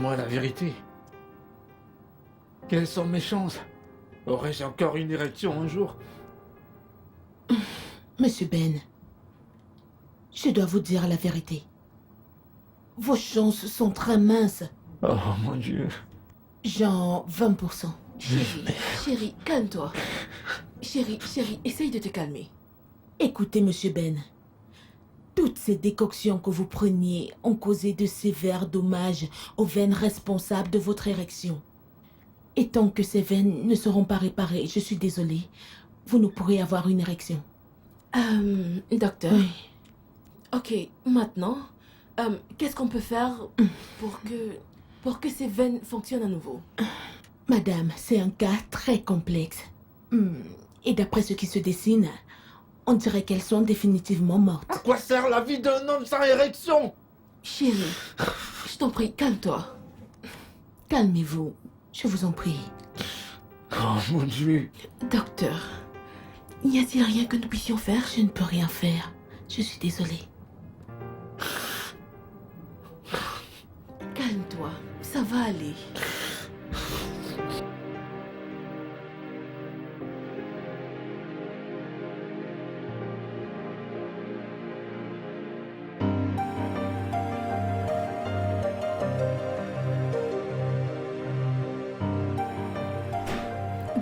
Moi, la vérité. Quelles sont mes chances? Aurais-je encore une érection un jour? Monsieur Ben, je dois vous dire la vérité. Vos chances sont très minces. Oh mon Dieu. Genre 20%. Chérie, calme-toi. Chérie, essaye de te calmer. Écoutez, monsieur Ben. Toutes ces décoctions que vous preniez ont causé de sévères dommages aux veines responsables de votre érection. Et tant que ces veines ne seront pas réparées, je suis désolée, vous ne pourrez avoir une érection. Docteur. Oui. Ok, maintenant, qu'est-ce qu'on peut faire pour que ces veines fonctionnent à nouveau? Madame, c'est un cas très complexe. Et d'après ce qui se dessine, on dirait qu'elles sont définitivement mortes. À quoi sert la vie d'un homme sans érection? Chérie, je t'en prie, calme-toi. Calmez-vous, je vous en prie. Oh mon Dieu. Docteur, n'y a-t-il rien que nous puissions faire? Je ne peux rien faire. Je suis désolée. Calme-toi, ça va aller.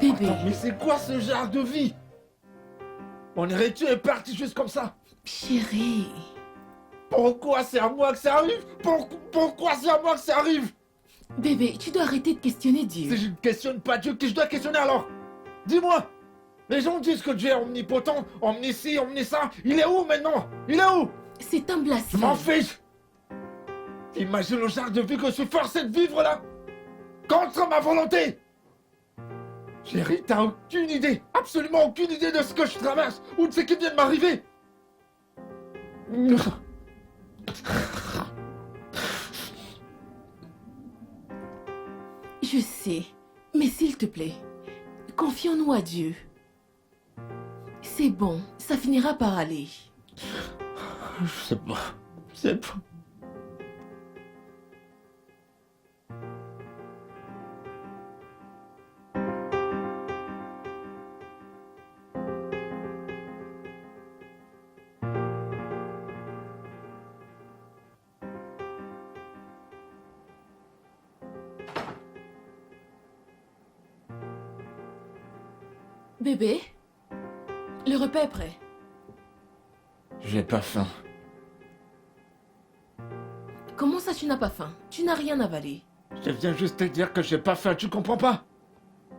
Bébé, Attends, mais c'est quoi ce genre de vie? Mon érection est partie juste comme ça. chérie. Pourquoi c'est à moi que ça arrive? Pourquoi c'est à moi que ça arrive? Bébé, tu dois arrêter de questionner Dieu. Si je ne questionne pas Dieu, qui je dois questionner alors? Dis-moi. Les gens disent que Dieu est omnipotent, omniscient, omniscient. Il est où maintenant? Il est où? C'est un Je blasphème. m'en fiche. Imagine le genre de vie que je suis forcé de vivre là. Contre ma volonté. Chérie, t'as aucune idée, absolument aucune idée de ce que je traverse ou de ce qui vient de m'arriver. Je sais, mais s'il te plaît, confions-nous à Dieu. C'est bon, ça finira par aller. Je sais pas. Je sais pas. Bébé, le repas est prêt. J'ai pas faim. Comment ça tu n'as pas faim? Tu n'as rien avalé. Je viens juste te dire que j'ai pas faim, tu comprends pas?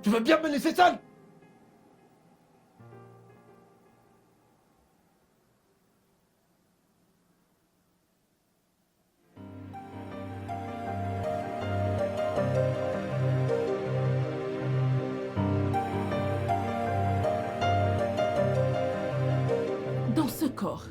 Tu veux bien me laisser seul? Dans ce corps,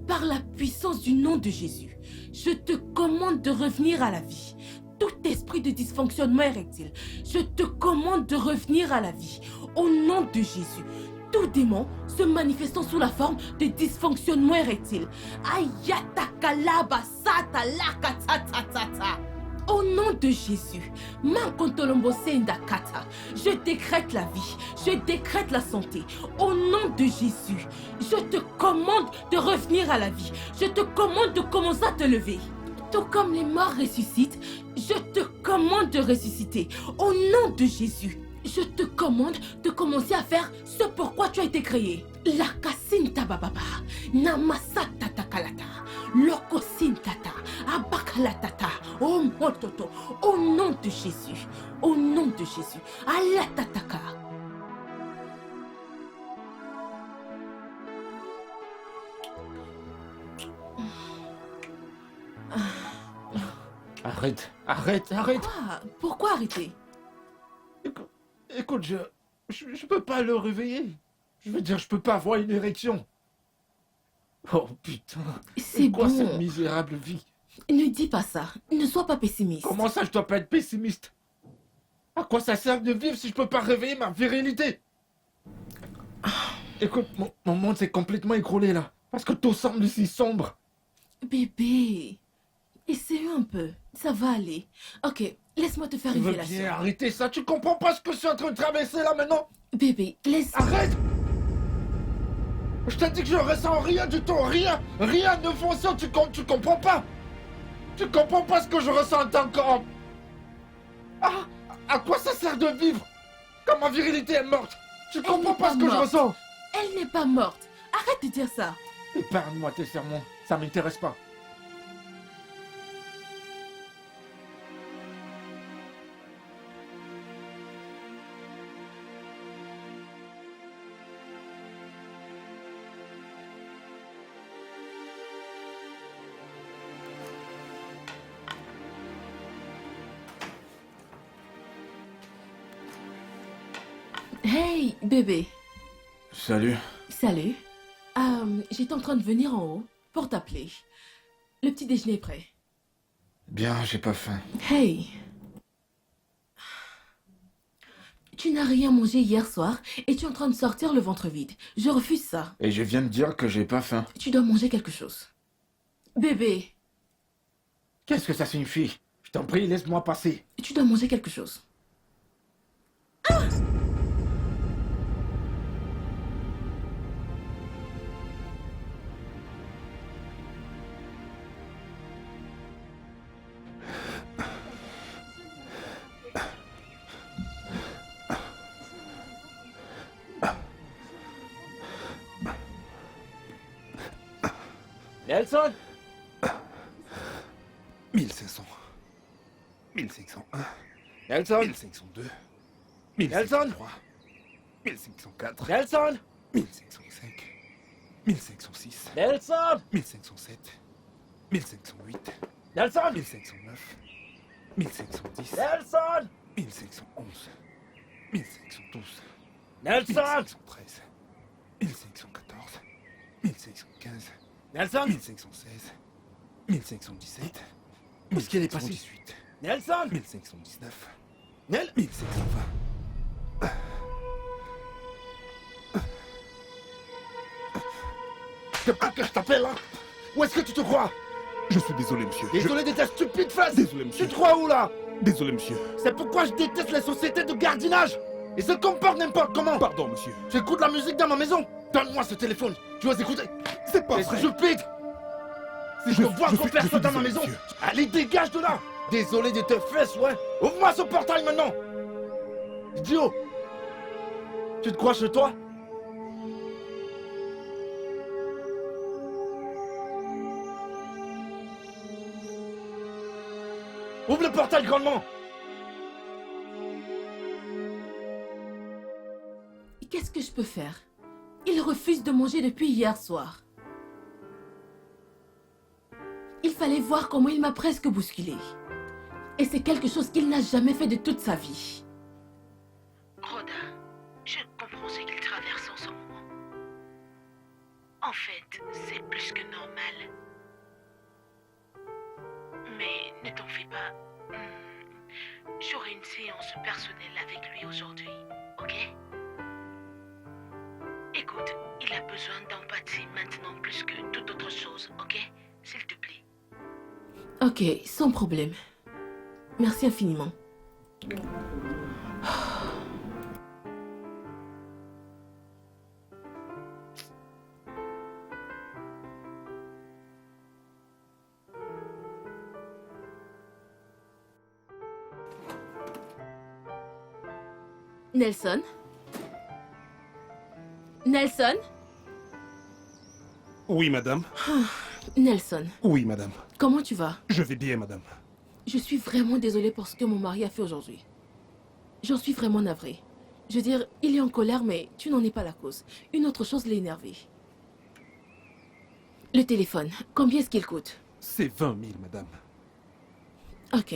par la puissance du nom de Jésus, je te commande de revenir à la vie. Tout esprit de dysfonctionnement érectile, je te commande de revenir à la vie. Au nom de Jésus, tout démon se manifestant sous la forme de dysfonctionnement érectile. Ayatakalaba satalacatatata. Au nom de Jésus, Mankontolombosendakata, je décrète la vie, je décrète la santé. Au nom de Jésus, je te commande de revenir à la vie. Je te commande de commencer à te lever. Tout comme les morts ressuscitent, je te commande de ressusciter. Au nom de Jésus, je te commande de commencer à faire ce pourquoi tu as été créé. La kasinta bababa, namasata takalata, lokosintata, abakalatata, oh mototo, au nom de Jésus, au nom de Jésus, alatataka. Arrête, arrête, arrête. Pourquoi arrêter? Écoute, je peux pas le réveiller. Je veux dire, je peux pas avoir une érection. Oh putain. C'est quoi bon. cette misérable vie? Ne dis pas ça. Ne sois pas pessimiste. Comment ça, je dois pas être pessimiste? À quoi ça sert de vivre si je peux pas réveiller ma virilité? Écoute, mon monde s'est complètement écroulé là. Parce que tout semble si sombre. Bébé, Essaye un peu. Ça va aller. Ok, laisse-moi te faire Tu une veux fellation. bien arrêter ça? Tu comprends pas ce que je suis en train de traverser là maintenant? Bébé, laisse... Arrête! Je t'ai dit que je ressens rien du tout, rien! Rien ne fonctionne, tu comprends pas? Tu comprends pas ce que je ressens en tant qu'homme? Ah! À quoi ça sert de vivre? Quand ma virilité est morte? Tu comprends n'est pas pas ce que je morte. ressens? Elle n'est pas morte. Arrête de dire ça. Épargne-moi tes sermons, ça m'intéresse pas. Hey, bébé. Salut. Salut. J'étais en train de venir en haut pour t'appeler. Le petit déjeuner est prêt. Bien, j'ai pas faim. Hey. Tu n'as rien mangé hier soir et tu es en train de sortir le ventre vide. Je refuse ça. Et je viens de dire que j'ai pas faim. Tu dois manger quelque chose. Bébé, Qu'est-ce que ça signifie? Je t'en prie, laisse-moi passer. tu dois manger quelque chose. Nelson! 1500. 1501. Nelson! 1502. Nelson 1503. 1504. Nelson! 1505. 1506. Nelson! 1507. 1508. Nelson! 1509. 1510. Nelson! 1511. 1512. Nelson! 1513. 1514. 1515. Nelson! 1516. 1517. Où est-ce qu'elle est passée? 1518. Nelson! 1519. Nel! 1520. Depuis que je t'appelle, là! Où est-ce que tu te crois? Je suis désolé, monsieur. Désolé de ta stupide face! Désolé, monsieur. Tu te crois où, là? Désolé, monsieur. C'est pourquoi je déteste les sociétés de gardiennage! Ils se comportent n'importe comment! Pardon, monsieur. Tu écoutes la musique dans ma maison? Donne-moi ce téléphone! Tu vas écouter? C'est pas T'es vrai. stupide! Si je vois qu'on faire je ça suis dans ma désolé, maison, monsieur. allez, dégage de là! Désolé de tes fesses, ouais! Ouvre-moi ce portail maintenant! Idiot! Tu te crois chez toi? Ouvre le portail grandement! Qu'est-ce que je peux faire? Il refuse de manger depuis hier soir. Il fallait voir comment il m'a presque bousculé. Et c'est quelque chose qu'il n'a jamais fait de toute sa vie. Rhoda, je comprends ce qu'il traverse en ce moment. En fait, c'est plus que normal. Mais ne t'en fais pas. J'aurai une séance personnelle avec lui aujourd'hui, ok? Écoute, il a besoin d'empathie maintenant plus que toute autre chose, ok? S'il te plaît. Ok, sans problème. Merci infiniment. Nelson? Nelson? Oui, madame. Nelson, Oui, madame. comment tu vas? Je vais bien, madame. Je suis vraiment désolée pour ce que mon mari a fait aujourd'hui. J'en suis vraiment navrée. Je veux dire, il est en colère, mais tu n'en es pas la cause. Une autre chose l'a énervé. Le téléphone, combien est-ce qu'il coûte? C'est 20 000, madame. Ok.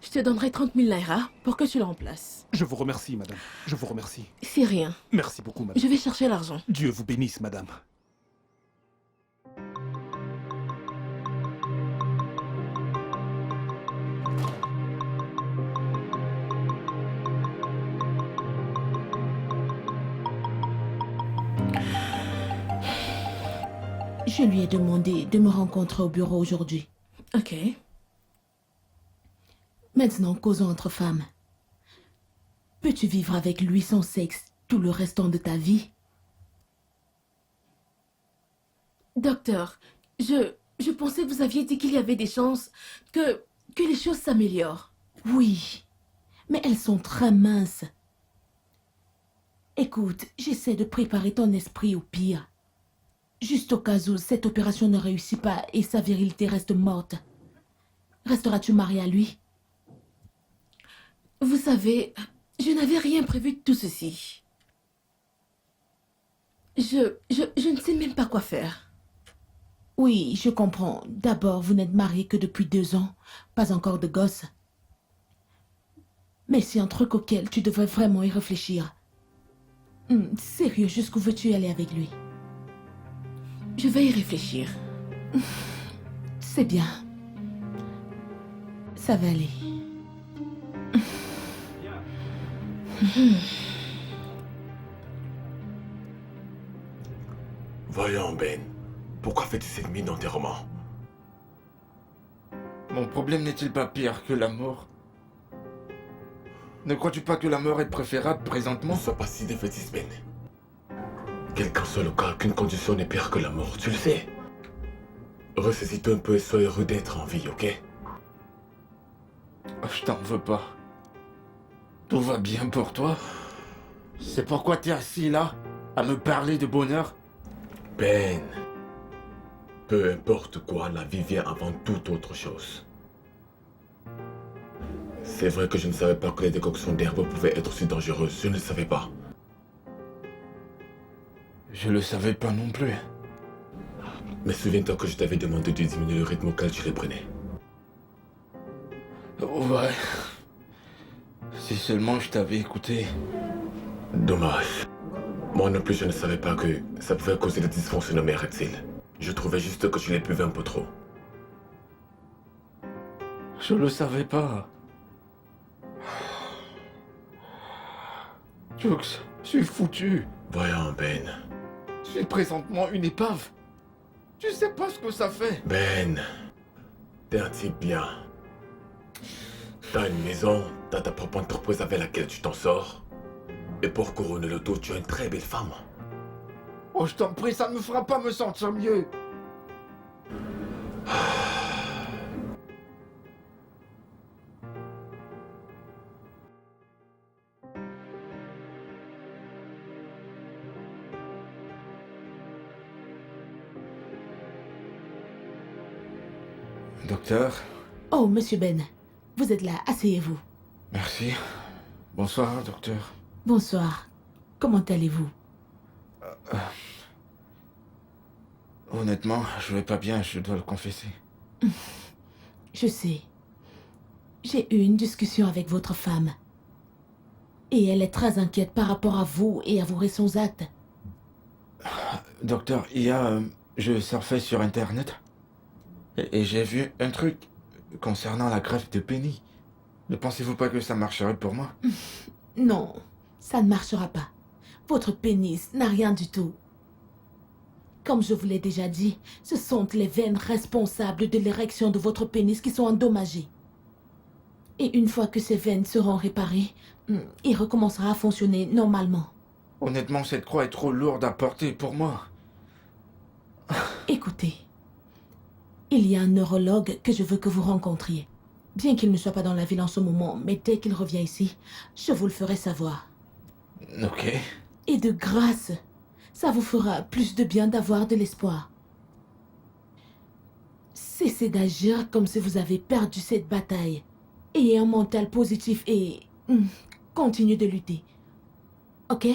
Je te donnerai 30 000 naira pour que tu le remplaces. Je vous remercie, madame. Je vous remercie. C'est rien. Merci beaucoup, madame. Je vais chercher l'argent. Dieu vous bénisse, madame. Je lui ai demandé de me rencontrer au bureau aujourd'hui. Ok. Maintenant, causons entre femmes. Peux-tu vivre avec lui sans sexe tout le restant de ta vie? Docteur, je pensais que vous aviez dit qu'il y avait des chances que les choses s'améliorent. Oui, mais elles sont très minces. Écoute, j'essaie de préparer ton esprit au pire. Juste au cas où cette opération ne réussit pas et sa virilité reste morte. Resteras-tu marié à lui? Vous savez, je n'avais rien prévu de tout ceci. Je ne sais même pas quoi faire. Oui, je comprends. D'abord, vous n'êtes marié que depuis 2 ans, pas encore de gosse. Mais c'est un truc auquel tu devrais vraiment y réfléchir. Sérieux, jusqu'où veux-tu aller avec lui? Je vais y réfléchir. C'est bien. Ça va aller. Voyons, Ben. Pourquoi fais-tu cette mine d'enterrement? Mon problème n'est-il pas pire que la mort? Ne crois-tu pas que la mort est préférable présentement? Ne sois pas si défaitiste, Ben. Quel qu'en soit le cas, qu'une condition n'est pire que la mort, tu le sais. Ressaisis-toi un peu et sois heureux d'être en vie, ok? Oh, je t'en veux pas. Tout va bien pour toi? C'est pourquoi t'es assis là, à me parler de bonheur? Ben. Peu importe quoi, la vie vient avant toute autre chose. C'est vrai que je ne savais pas que les décoctions d'herbe pouvaient être si dangereuses. Je ne le savais pas. Je le savais pas non plus. Mais souviens-toi que je t'avais demandé de diminuer le rythme auquel tu les prenais. Ouais. Si seulement je t'avais écouté. Dommage. Moi non plus, je ne savais pas que ça pouvait causer des dysfonctionnements érectiles. Je trouvais juste que tu les buvais un peu trop. Je le savais pas. Jux, je suis foutu. Voyons, Ben. Je suis présentement une épave. Tu sais pas ce que ça fait. Ben. T'es un type bien. T'as une maison, t'as ta propre entreprise avec laquelle tu t'en sors. Et pour couronner le tout, tu as une très belle femme. Oh, je t'en prie, ça ne me fera pas me sentir mieux. Docteur, Oh, monsieur Ben, vous êtes là, asseyez-vous. merci. Bonsoir, docteur. Bonsoir. Comment allez-vous? Honnêtement, je vais pas bien, je dois le confesser. Je sais. J'ai eu une discussion avec votre femme. Et elle est très inquiète par rapport à vous et à vos récents actes. Docteur, je surfais sur Internet et j'ai vu un truc concernant la greffe de Penny. Ne pensez-vous pas que ça marcherait pour moi? Non, ça ne marchera pas. Votre pénis n'a rien du tout. Comme je vous l'ai déjà dit, ce sont les veines responsables de l'érection de votre pénis qui sont endommagées. Et une fois que ces veines seront réparées, il recommencera à fonctionner normalement. Honnêtement, cette croix est trop lourde à porter pour moi. Écoutez, il y a un neurologue que je veux que vous rencontriez. Bien qu'il ne soit pas dans la ville en ce moment, mais dès qu'il revient ici, je vous le ferai savoir. Ok. Et de grâce, ça vous fera plus de bien d'avoir de l'espoir. Cessez d'agir comme si vous avez perdu cette bataille. Ayez un mental positif et continuez de lutter. Ok?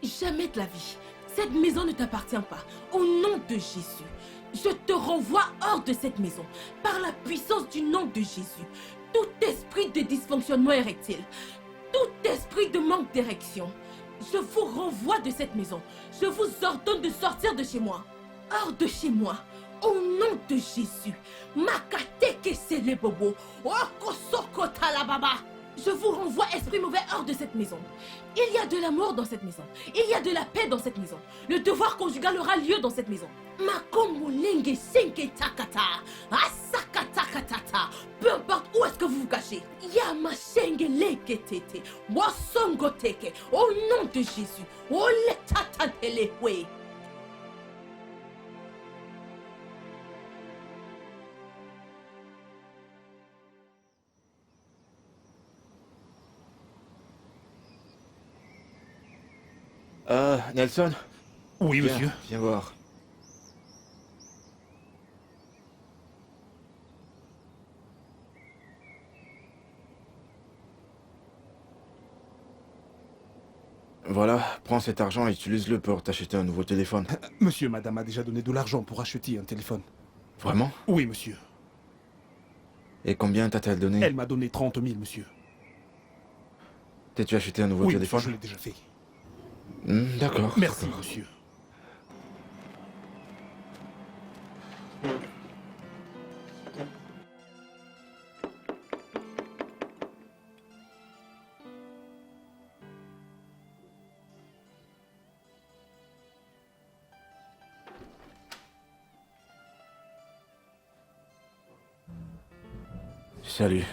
Jamais de la vie. Cette maison ne t'appartient pas. Au nom de Jésus, je te renvoie hors de cette maison. Par la puissance du nom de Jésus. Tout esprit de dysfonctionnement érectile, tout esprit de manque d'érection, je vous renvoie de cette maison. Je vous ordonne de sortir de chez moi. Hors de chez moi. Au nom de Jésus. Makate kesele bobo. Okosoko talababa. Je vous renvoie, esprit mauvais, hors de cette maison. Il y a de l'amour dans cette maison. Il y a de la paix dans cette maison. Le devoir conjugal aura lieu dans cette maison. Makomolenge senke takata. Asakatakatata. Peu importe où est-ce que vous vous cachez. Yamashenge leketete. Wasongoteke. Au nom de Jésus. Ole tatatelewe. Nelson? Oui, Viens, monsieur. Viens voir. Voilà, prends cet argent et utilise-le pour t'acheter un nouveau téléphone. Monsieur, madame a déjà donné de l'argent pour acheter un téléphone. Vraiment? Oui, monsieur. Et combien t'a-t-elle donné? Elle m'a donné 30 000, monsieur. T'as-tu acheté un nouveau Oui, téléphone? monsieur, je l'ai déjà fait. D'accord. Merci, d'accord. monsieur. Salut.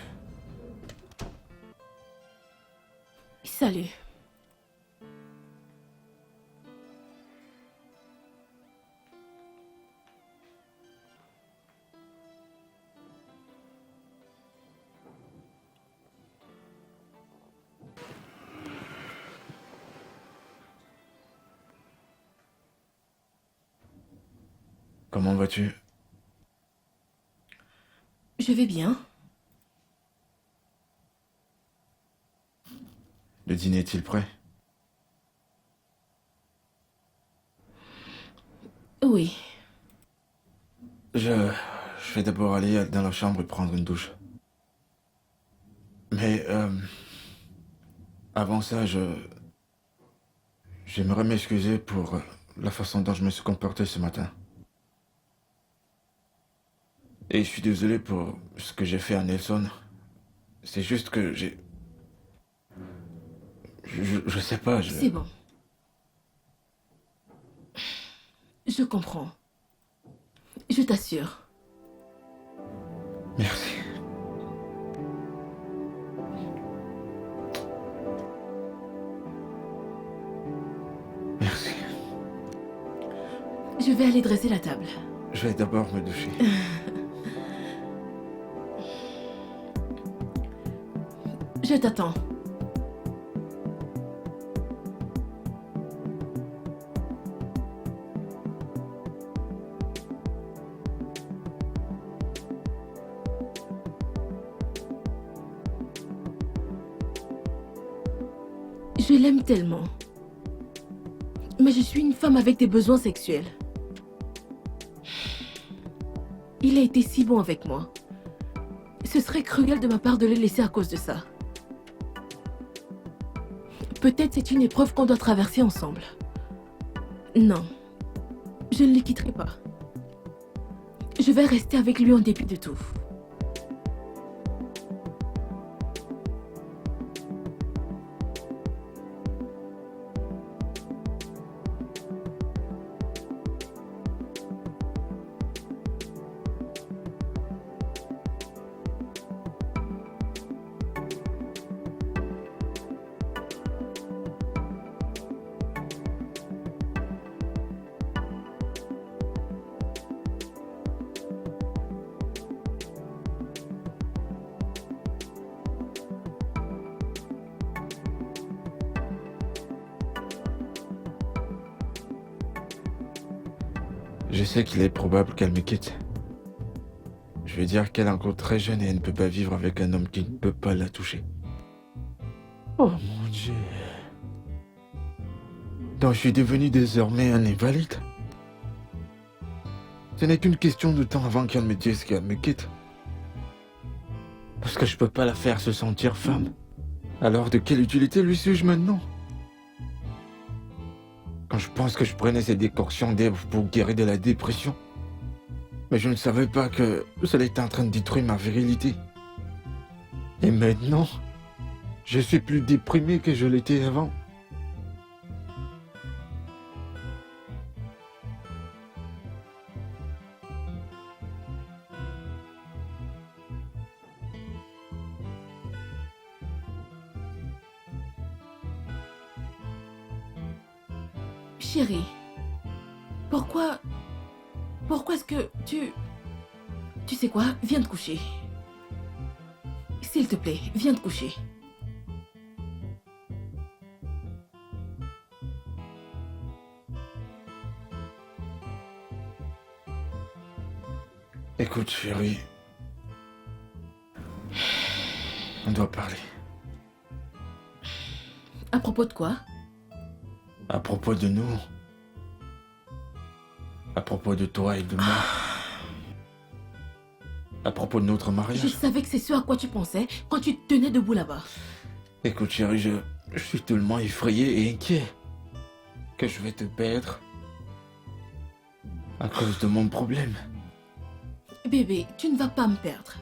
Salut. Comment vas-tu? Je vais bien. Le dîner est-il prêt? Oui. Je vais d'abord aller dans la chambre et prendre une douche. Mais, avant ça, j'aimerais m'excuser pour la façon dont je me suis comporté ce matin. Et je suis désolé pour ce que j'ai fait à Nelson. C'est juste que j'ai... Je sais pas, C'est bon. Je comprends. Je t'assure. Merci. Merci. Je vais aller dresser la table. Je vais d'abord me doucher. Je t'attends. Je l'aime tellement. Mais je suis une femme avec des besoins sexuels. Il a été si bon avec moi. Ce serait cruel de ma part de le laisser à cause de ça. Peut-être c'est une épreuve qu'on doit traverser ensemble. Non, je ne le quitterai pas. Je vais rester avec lui en dépit de tout. Je sais qu'il est probable qu'elle me quitte. Je veux dire qu'elle est encore très jeune et elle ne peut pas vivre avec un homme qui ne peut pas la toucher. Oh mon Dieu. Donc je suis devenu désormais un invalide. Ce n'est qu'une question de temps avant qu'elle me dise qu'elle me quitte. Parce que je peux pas la faire se sentir femme. Alors de quelle utilité lui suis-je maintenant? Quand je pense que je prenais ces décoctions d'herbes pour guérir de la dépression. Mais je ne savais pas que cela était en train de détruire ma virilité. Et maintenant, Je suis plus déprimé que je l'étais avant. Chérie, pourquoi est-ce que tu... Tu sais quoi? Viens te coucher. S'il te plaît, viens te coucher. Écoute, chérie. On doit parler. À propos de quoi? À propos de nous. À propos de toi et de moi. À propos de notre Je mariage. savais que c'est ce à quoi tu pensais quand tu te tenais debout là-bas. Écoute, chérie, je suis tellement effrayé et inquiet que je vais te perdre à cause de mon problème. Bébé, tu ne vas pas me perdre.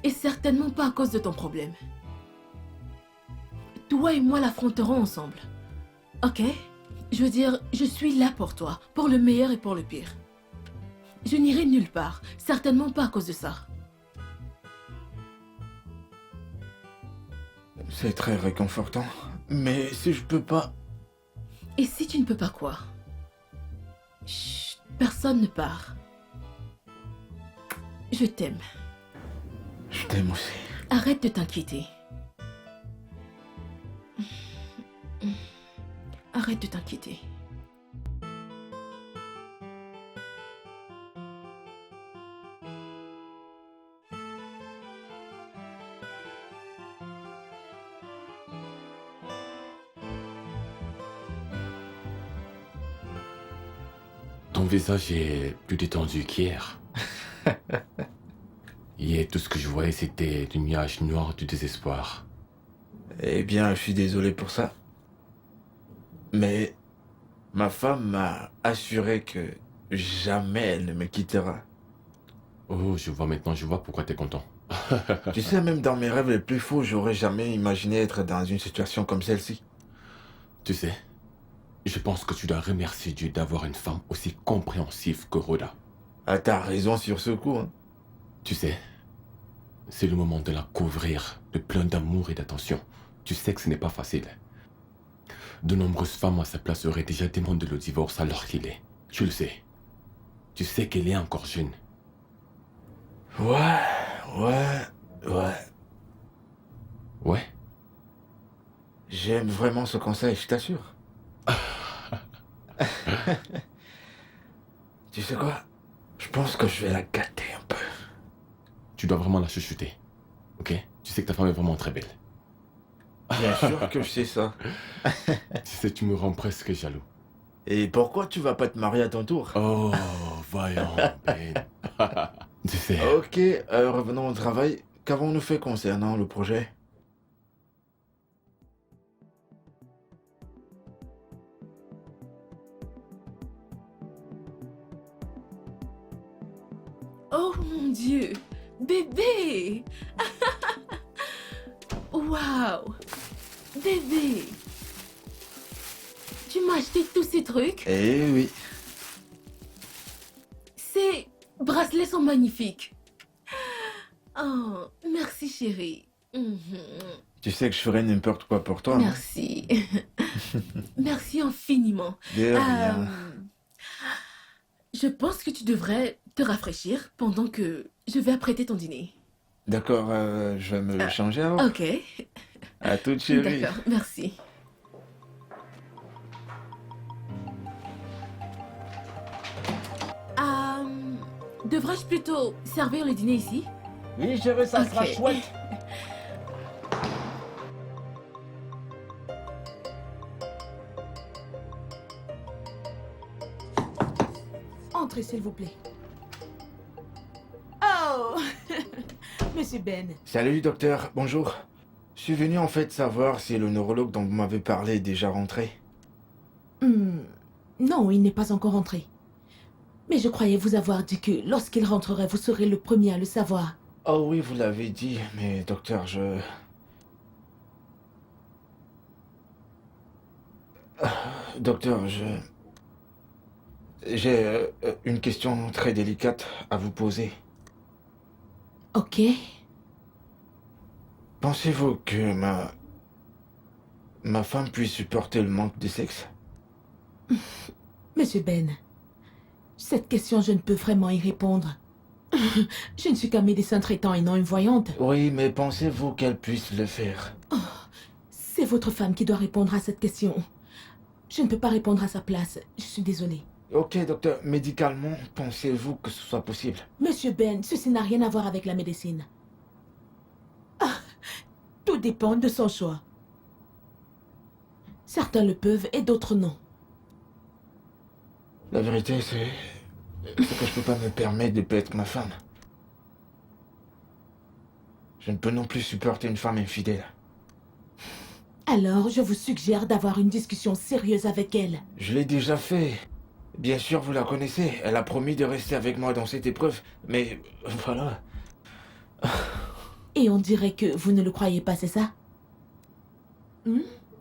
Et certainement pas à cause de ton problème. Toi et moi l'affronterons ensemble. Ok? Je veux dire, je suis là pour toi, pour le meilleur et pour le pire. Je n'irai nulle part, certainement pas à cause de ça. C'est très réconfortant. Mais si je peux pas... Et si tu ne peux pas quoi? Chut, personne ne part. Je t'aime. Je t'aime aussi. Arrête de t'inquiéter. Arrête de t'inquiéter. Ton visage est plus détendu qu'hier. Hier, tout ce que je voyais, c'était du nuage noir du désespoir. Eh bien, je suis désolé pour ça. Mais ma femme m'a assuré que jamais elle ne me quittera. Oh, je vois maintenant, je vois pourquoi t'es content. Tu sais, même dans mes rêves les plus fous, j'aurais jamais imaginé être dans une situation comme celle-ci. Tu sais, je pense que tu dois remercier Dieu d'avoir une femme aussi compréhensive que Rhoda. Ah, t'as raison sur ce coup, hein. Tu sais, c'est le moment de la couvrir de plein d'amour et d'attention. Tu sais que ce n'est pas facile. De nombreuses femmes à sa place auraient déjà demandé le divorce alors qu'il est. Tu le sais. Tu sais qu'elle est encore jeune. Ouais. Ouais? J'aime vraiment ce conseil, je t'assure. Tu sais quoi? Je pense que je vais la gâter un peu. Tu dois vraiment la chuchoter. Ok? Tu sais que ta femme est vraiment très belle. Bien sûr que je sais ça. Tu sais, tu me rends presque jaloux. Et pourquoi tu vas pas te marier à ton tour? Oh, voyons, Ben. Tu sais, Ok, revenons au travail. Qu'avons-nous fait concernant le projet? Oh mon Dieu! Bébé! Waouh! Bébé! Tu m'as acheté tous ces trucs? Eh oui. Ces bracelets sont magnifiques. Oh, merci chérie. Mhm. Tu sais que je ferais n'importe quoi pour toi. Hein. Merci. Merci infiniment. De rien. Je pense que tu devrais te rafraîchir pendant que je vais apprêter ton dîner. D'accord, je vais me changer alors. Ok, À toute chérie. d'accord, merci. Devrais-je plutôt servir le dîner ici? Oui, chérie, ça sera chouette. Entrez, s'il vous plaît. Oh Monsieur Ben. Salut, docteur. Bonjour. Je suis venu en fait savoir si le neurologue dont vous m'avez parlé est déjà rentré. Non, il n'est pas encore rentré. Mais je croyais vous avoir dit que lorsqu'il rentrerait, vous serez le premier à le savoir. Oh oui, vous l'avez dit, mais docteur, Docteur, j'ai une question très délicate à vous poser. Ok. Pensez-vous que ma femme puisse supporter le manque de sexe? Monsieur Ben, cette question, je ne peux vraiment y répondre. Je ne suis qu'un médecin traitant et non une voyante. Oui, mais pensez-vous qu'elle puisse le faire? C'est votre femme qui doit répondre à cette question. Je ne peux pas répondre à sa place. Je suis désolée. Ok, docteur, médicalement, pensez-vous que ce soit possible? Monsieur Ben, ceci n'a rien à voir avec la médecine. Ah, tout dépend de son choix. Certains le peuvent et d'autres non. La vérité, c'est que je peux pas me permettre de perdre ma femme. Je ne peux non plus supporter une femme infidèle. Alors, je vous suggère d'avoir une discussion sérieuse avec elle. Je l'ai déjà fait. Bien sûr, vous la connaissez. Elle a promis de rester avec moi dans cette épreuve. Mais voilà. Et on dirait que vous ne le croyez pas, c'est ça?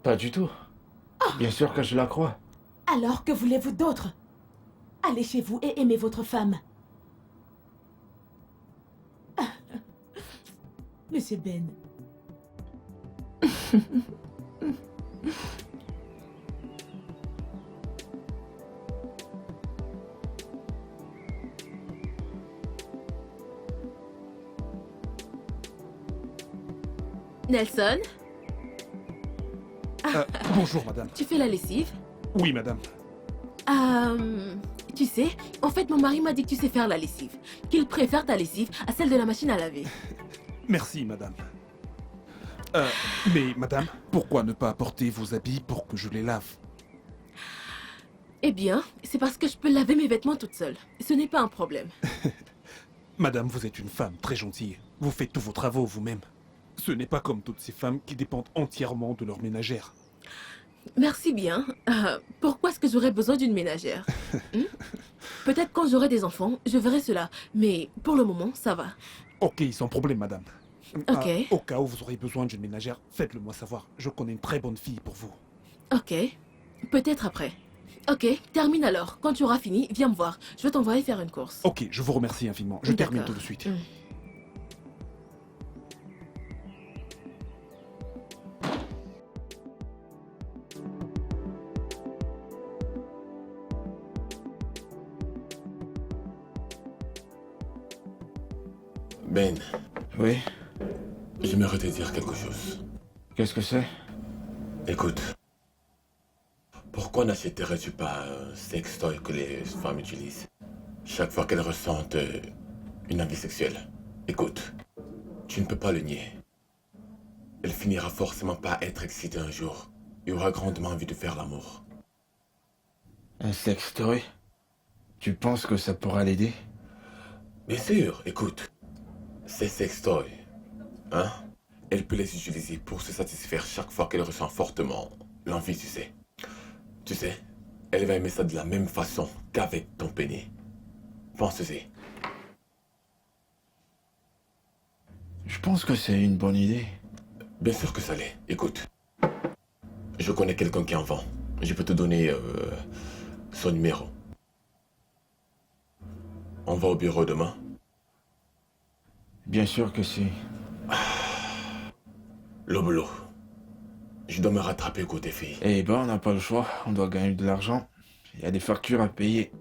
Pas du tout. Bien sûr que je la crois. Alors que voulez-vous d'autre? Allez chez vous et aimez votre femme. Monsieur Ben. Nelson, Bonjour, madame. tu fais la lessive? Oui, madame. Tu sais, en fait, mon mari m'a dit que tu sais faire la lessive. Qu'il préfère ta lessive à celle de la machine à laver. Merci, madame. Mais, madame, pourquoi ne pas apporter vos habits pour que je les lave? Eh bien, c'est parce que je peux laver mes vêtements toute seule. Ce n'est pas un problème. Madame, vous êtes une femme très gentille. Vous faites tous vos travaux vous-même. Ce n'est pas comme toutes ces femmes qui dépendent entièrement de leur ménagère. Merci bien. Pourquoi est-ce que j'aurais besoin d'une ménagère? Peut-être quand j'aurai des enfants, je verrai cela. Mais pour le moment, ça va. Ok, sans problème, madame. Ok. Au cas où vous aurez besoin d'une ménagère, faites-le moi savoir. Je connais une très bonne fille pour vous. Ok. Peut-être après. Ok, termine alors. Quand tu auras fini, viens me voir. Je vais t'envoyer faire une course. Ok, je vous remercie infiniment. Je termine D'accord. tout de suite. Ben, Oui? j'aimerais te dire quelque chose. Qu'est-ce que c'est? Écoute, pourquoi n'achèterais-tu pas un sextoy que les femmes utilisent chaque fois qu'elles ressentent une envie sexuelle? Écoute, tu ne peux pas le nier. Elle finira forcément par être excitée un jour et aura grandement envie de faire l'amour. Un sextoy? Tu penses que ça pourra l'aider? Bien sûr, écoute, ces sextoys, hein, elle peut les utiliser pour se satisfaire chaque fois qu'elle ressent fortement l'envie, tu sais. Tu sais, elle va aimer ça de la même façon qu'avec ton pénis. Pense-y. Je pense que c'est une bonne idée. Bien sûr que ça l'est. Écoute, je connais quelqu'un qui en vend. Je peux te donner son numéro. On va au bureau demain. Bien sûr que si. Le boulot. Je dois me rattraper côté fille. Eh ben, on n'a pas le choix. On doit gagner de l'argent. Il y a des factures à payer.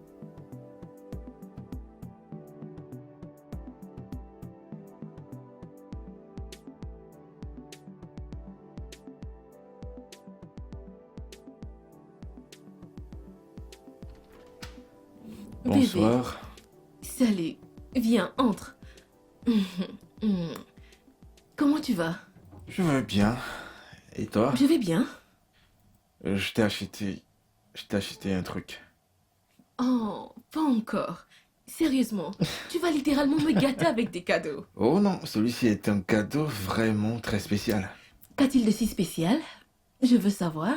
Bébé. Bonsoir. Salut. Viens, entre. Comment tu vas? Je vais bien. Et toi? Je vais bien. Je t'ai acheté un truc. Oh, pas encore. Sérieusement, tu vas littéralement me gâter avec des cadeaux. Oh non, celui-ci est un cadeau vraiment très spécial. Qu'a-t-il de si spécial? Je veux savoir.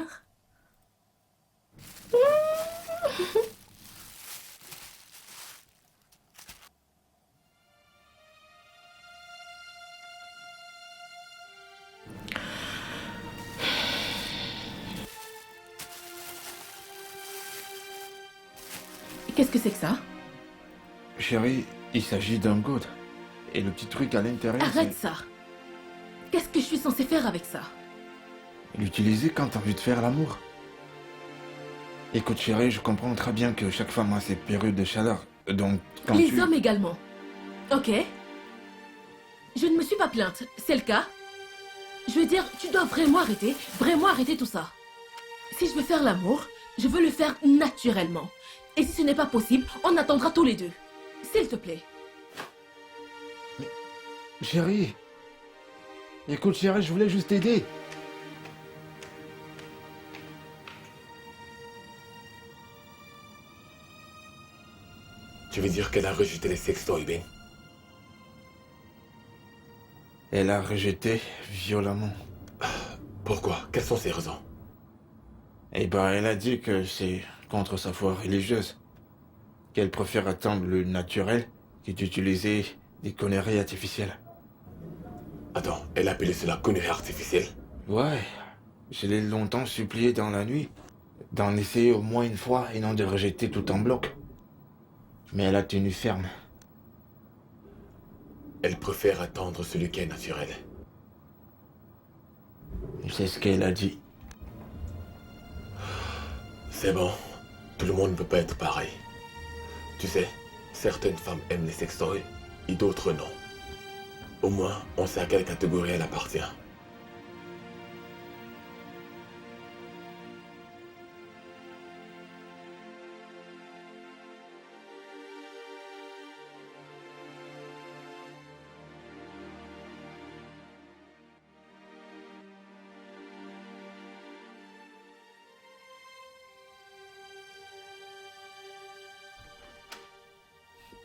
Qu'est-ce que c'est que ça? Chérie, il s'agit d'un gourde. Et le petit truc à l'intérieur, Arrête ça. Qu'est-ce que je suis censée faire avec ça? c'est l'utiliser quand t'as envie de faire l'amour. Écoute chérie, je comprends très bien que chaque femme a ses périodes de chaleur. Donc, quand Les hommes également. Ok. Je ne me suis pas plainte, c'est le cas. Je veux dire, tu dois vraiment arrêter tout ça. Si je veux faire l'amour, je veux le faire naturellement. Et si ce n'est pas possible, on attendra tous les deux. S'il te plaît. Chérie. Écoute chérie, je voulais juste t'aider. Tu veux dire qu'elle a rejeté les sextoys, Ben? Elle a rejeté violemment. Pourquoi? Quelles sont ses raisons? Eh ben, elle a dit que c'est contre sa foi religieuse. Qu'elle préfère attendre le naturel que d'utiliser des conneries artificielles. Attends, elle a appelé cela connerie artificielle? Ouais, je l'ai longtemps supplié dans la nuit d'en essayer au moins une fois et non de rejeter tout en bloc. Mais elle a tenu ferme. Elle préfère attendre celui qui est naturel. C'est ce qu'elle a dit. C'est bon, tout le monde ne peut pas être pareil. Tu sais, certaines femmes aiment les sextoys et d'autres non. Au moins, on sait à quelle catégorie elle appartient.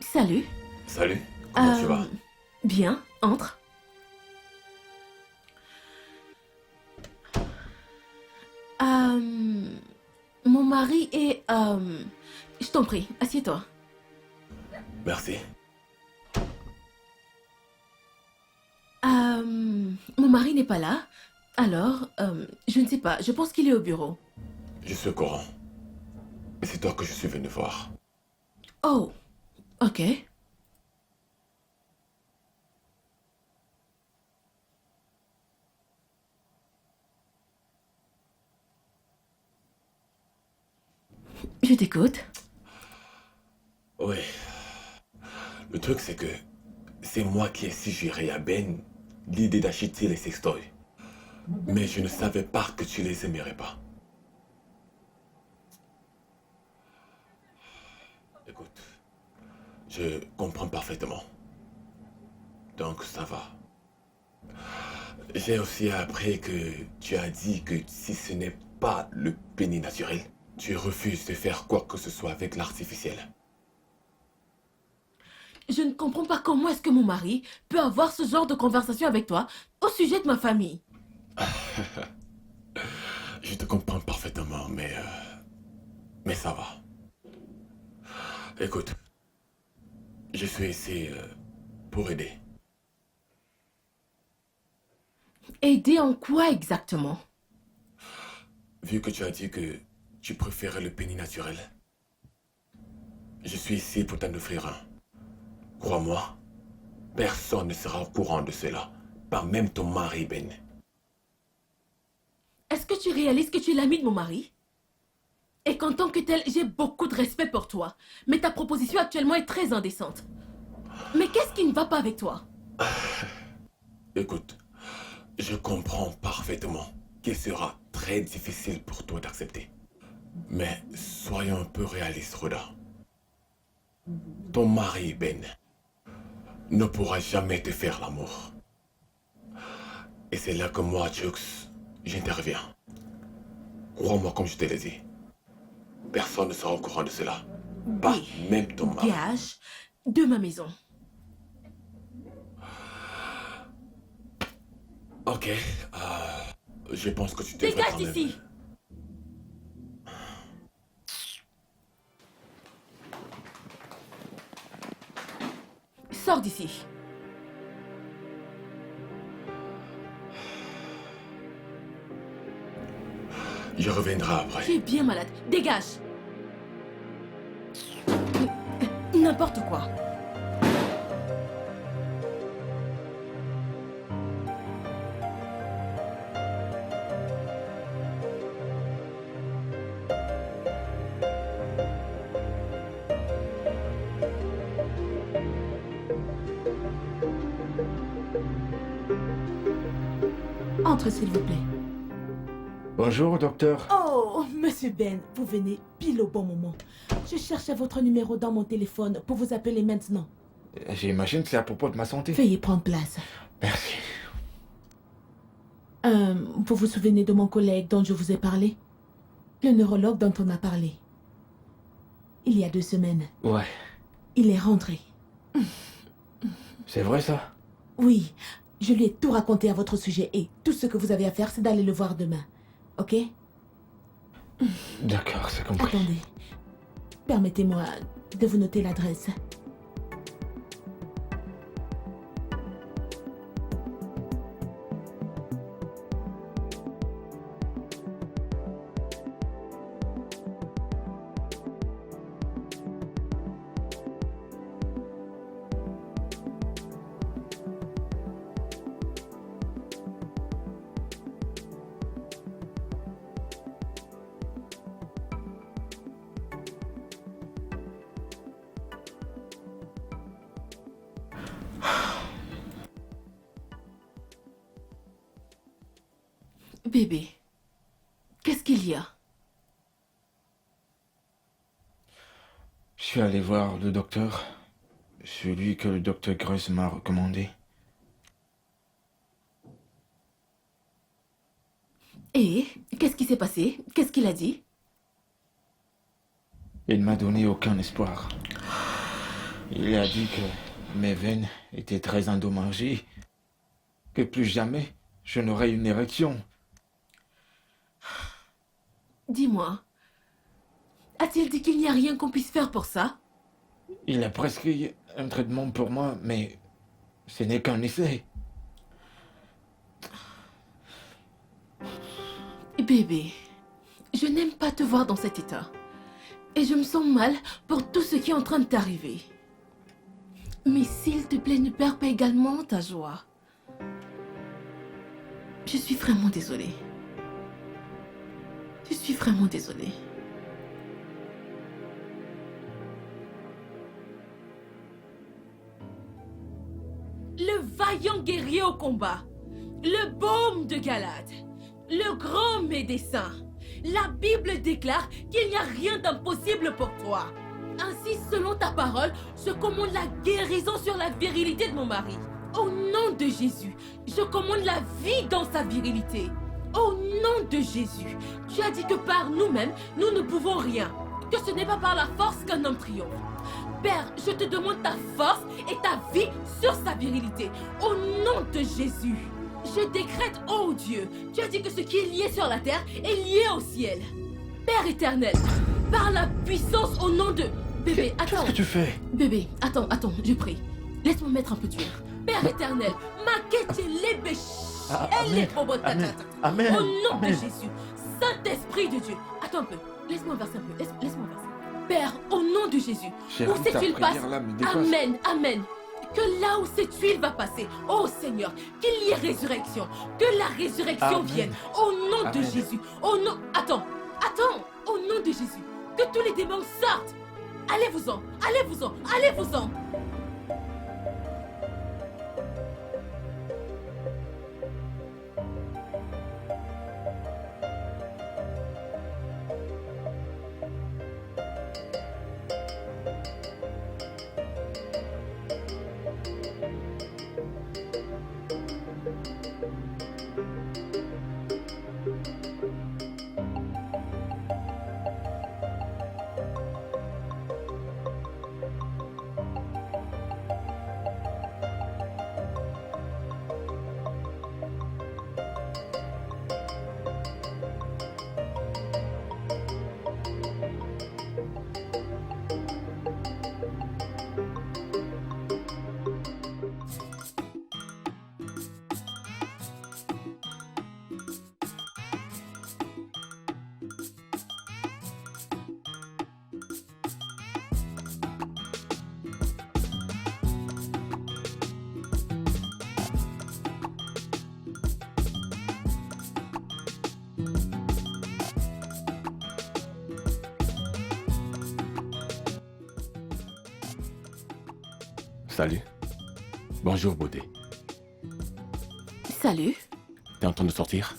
Salut. Salut, comment tu vas? Bien, entre. Mon mari est... Je t'en prie, assieds-toi. Merci. Mon mari n'est pas là. Alors, je ne sais pas, je pense qu'il est au bureau. Je suis au courant. Mais c'est toi que je suis venu voir. Oh, ok. Je t'écoute. Oui. Le truc, c'est que c'est moi qui ai suggéré à Ben l'idée d'acheter les sextoys. Mais je ne savais pas que tu les aimerais pas. Écoute, je comprends parfaitement. Donc ça va. J'ai aussi appris que tu as dit que si ce n'est pas le pénis naturel, tu refuses de faire quoi que ce soit avec l'artificiel. Je ne comprends pas comment est-ce que mon mari peut avoir ce genre de conversation avec toi au sujet de ma famille. Je te comprends parfaitement, mais ça va. Écoute, je suis ici pour aider. Aider en quoi exactement? Vu que tu as dit que tu préférais le pénis naturel, je suis ici pour t'en offrir un. Crois-moi, personne ne sera au courant de cela, pas même ton mari, Ben. Est-ce que tu réalises que tu es l'ami de mon mari? Et qu'en tant que tel, j'ai beaucoup de respect pour toi. Mais ta proposition actuellement est très indécente. Mais qu'est-ce qui ne va pas avec toi? Écoute, je comprends parfaitement qu'il sera très difficile pour toi d'accepter. Mais soyons un peu réalistes, Rhoda. Ton mari, Ben, ne pourra jamais te faire l'amour. Et c'est là que moi, Jux, j'interviens. Crois-moi comme je te l'ai dit. Personne ne sera au courant de cela. Pas même ton mari. Dégage de ma maison. Ok, je pense que tu devrais Dégage quand même- d'ici! Sors d'ici. Je reviendrai après. Tu es bien malade. Dégage! n'importe quoi. Entre, s'il vous plaît. Bonjour, docteur. Oh, monsieur Ben, vous venez pile au bon moment. Je cherchais votre numéro dans mon téléphone pour vous appeler maintenant. J'imagine que c'est à propos de ma santé. Veuillez prendre place. Merci. Vous vous souvenez de mon collègue dont je vous ai parlé? Le neurologue dont on a parlé. Il y a 2 semaines. Ouais, Il est rentré. c'est vrai ça? Oui, je lui ai tout raconté à votre sujet et tout ce que vous avez à faire, c'est d'aller le voir demain. Ok? D'accord, c'est compris. Attendez. Permettez-moi de vous noter l'adresse. Bébé, qu'est-ce qu'il y a? Je suis allé voir le docteur. Celui que le docteur Greuze m'a recommandé. Et qu'est-ce qui s'est passé? Qu'est-ce qu'il a dit? Il m'a donné aucun espoir. Il a dit que mes veines étaient très endommagées, que plus jamais je n'aurais une érection. Dis-moi, a-t-il dit qu'il n'y a rien qu'on puisse faire pour ça? Il a prescrit un traitement pour moi, mais ce n'est qu'un essai. Bébé, je n'aime pas te voir dans cet état. Et je me sens mal pour tout ce qui est en train de t'arriver. Mais s'il te plaît, ne perds pas également ta joie. Je suis vraiment désolée. Je suis vraiment désolée. Le vaillant guerrier au combat, le baume de Galade, le grand médecin. La Bible déclare qu'il n'y a rien d'impossible pour toi. Ainsi, selon ta parole, je commande la guérison sur la virilité de mon mari. Au nom de Jésus, je commande la vie dans sa virilité. Au nom de Jésus, tu as dit que par nous-mêmes, nous ne pouvons rien. Que ce n'est pas par la force qu'un homme triomphe. Père, je te demande ta force et ta vie sur sa virilité. Au nom de Jésus, je décrète, oh Dieu, tu as dit que ce qui est lié sur la terre est lié au ciel. Père éternel, par la puissance au nom de... Bébé, attends. Qu'est-ce que tu fais? Bébé, attends, je prie. Laisse-moi mettre un peu d'huile. Père éternel, ma quête est les elle est Amen. Amen. Au nom de Amen. Jésus, Saint-Esprit de Dieu. Attends un peu. Laisse-moi verser un peu. Laisse-moi verser. Père, au nom de Jésus, Chérie, où cette ta huile passe, prière là me dépasse. Amen, Amen. Que là où cette huile va passer, oh Seigneur, qu'il y ait résurrection. Que la résurrection Amen. vienne. Au nom de Amen. Jésus. Au nom... Attends. Au nom de Jésus. Que tous les démons sortent. Allez-vous-en. Allez-vous-en. Allez-vous-en. Salut. Bonjour, beauté. Salut. T'es en train de sortir?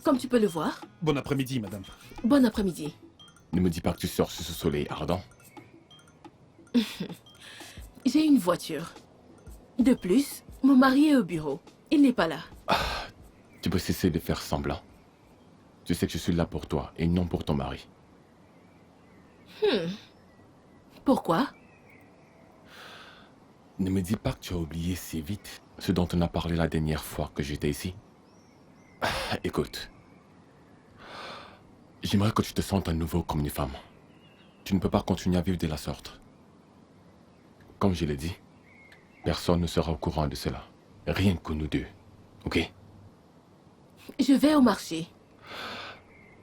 Comme tu peux le voir. Bon après-midi, madame. Bon après-midi. Ne me dis pas que tu sors sous ce soleil ardent. J'ai une voiture. De plus, mon mari est au bureau. Il n'est pas là. Tu peux cesser de faire semblant. Tu sais que je suis là pour toi et non pour ton mari. Pourquoi? Ne me dis pas que tu as oublié si vite ce dont on a parlé la dernière fois que j'étais ici. Écoute. J'aimerais que tu te sentes à nouveau comme une femme. Tu ne peux pas continuer à vivre de la sorte. Comme je l'ai dit, personne ne sera au courant de cela. Rien que nous deux. Ok? Je vais au marché.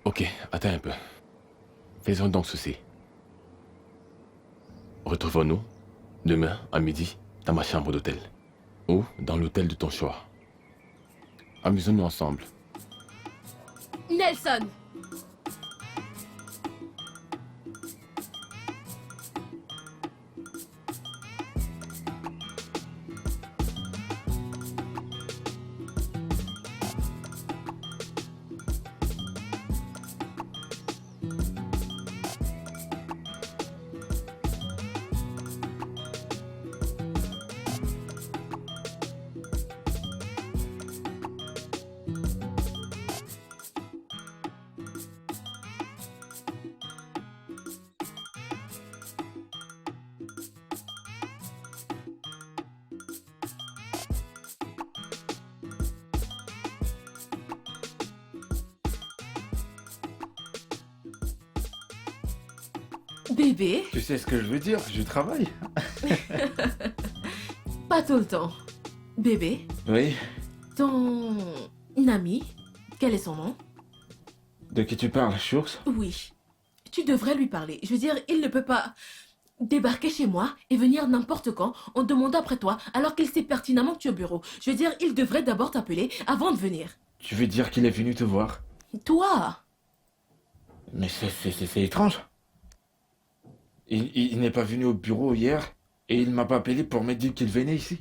Ok, attends un peu. Faisons donc ceci. Retrouvons-nous demain à midi dans ma chambre d'hôtel. Ou dans l'hôtel de ton choix. Amusons-nous ensemble. Nelson! Bébé? Tu sais ce que je veux dire, je travaille. Pas tout le temps. Bébé, Oui. ton ami, quel est son nom? De qui tu parles, Schurz? Oui. Tu devrais lui parler. Je veux dire, il ne peut pas débarquer chez moi et venir n'importe quand en demandant après toi alors qu'il sait pertinemment que tu es au bureau. Je veux dire, il devrait d'abord t'appeler avant de venir. Tu veux dire qu'il est venu te voir? Toi? Mais c'est étrange. Il n'est pas venu au bureau hier et il m'a pas appelé pour me dire qu'il venait ici.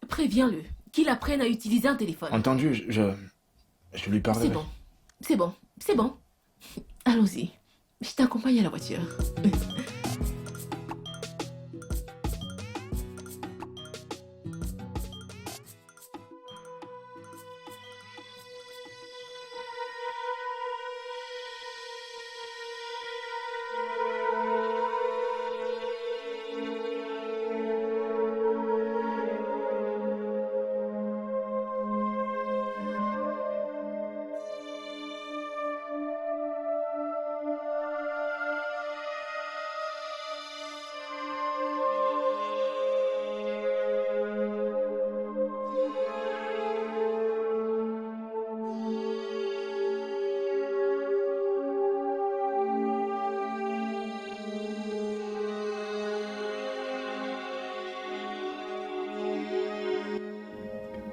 Préviens-le, qu'il apprenne à utiliser un téléphone. Entendu, je lui parlerai. C'est bon. C'est bon. C'est bon. Allons-y. Je t'accompagne à la voiture.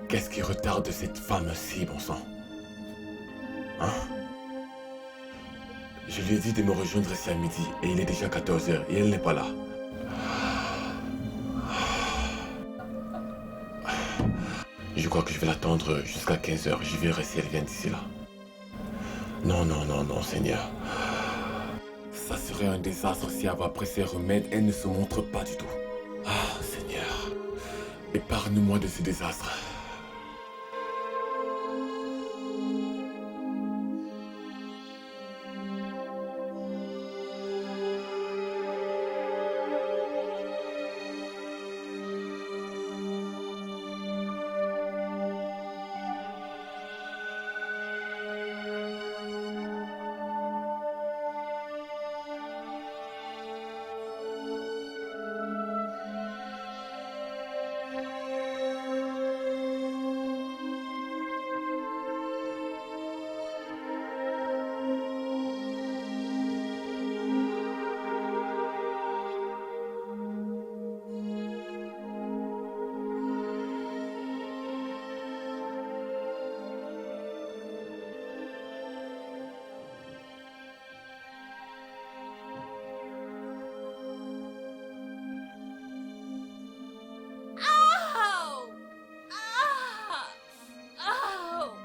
Qu'est-ce qui retarde cette femme-ci, bon sang? Hein? Je lui ai dit de me rejoindre ici à midi et il est déjà 14h et elle n'est pas là. Je crois que je vais l'attendre jusqu'à 15h. Je verrai si elle vient d'ici là. Non, non, non, non, Seigneur. Ça serait un désastre si après ses remèdes, elle ne se montre pas du tout. Ah, Seigneur. Épargne-moi de ce désastre.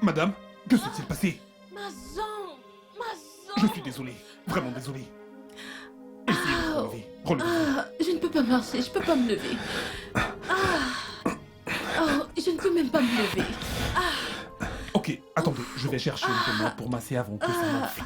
Madame, que s'est-il passé? Ma jambe. Je suis désolé, vraiment désolé. Essayez de vous relever. Relevez-vous. Je ne peux pas marcher, je peux pas me lever. Oh, je ne peux même pas me lever. Ok, attendez, je vais chercher une pommade pour masser avant que ça m'enfle.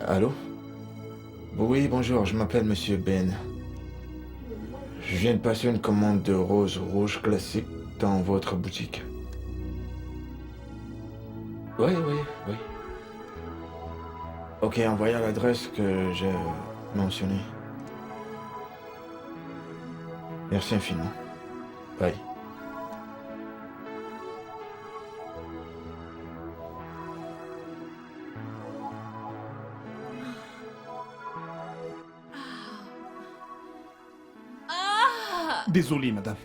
Allô? Oui, bonjour, je m'appelle Monsieur Ben. Je viens de passer une commande de roses rouges classiques dans votre boutique. Oui. Ok, envoyez à l'adresse que j'ai mentionnée. Merci infiniment. Bye. Désolé, madame.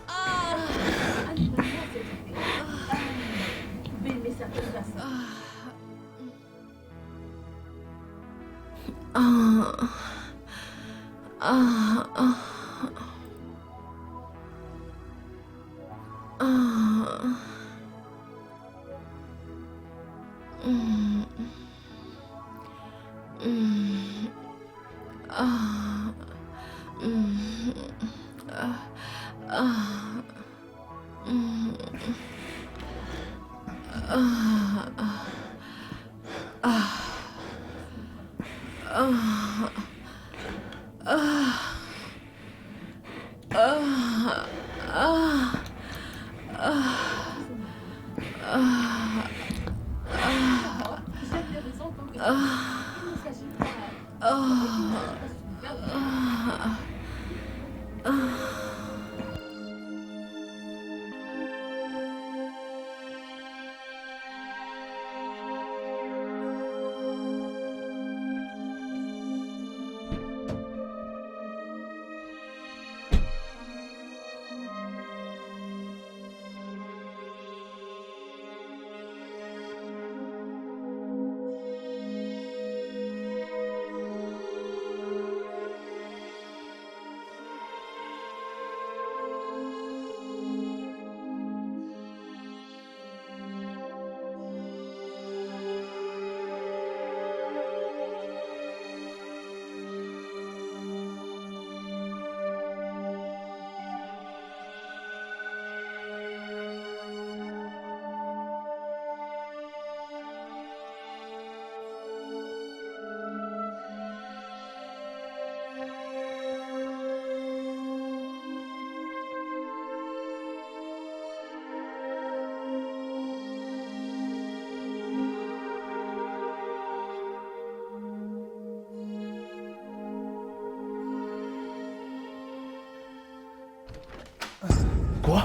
Quoi?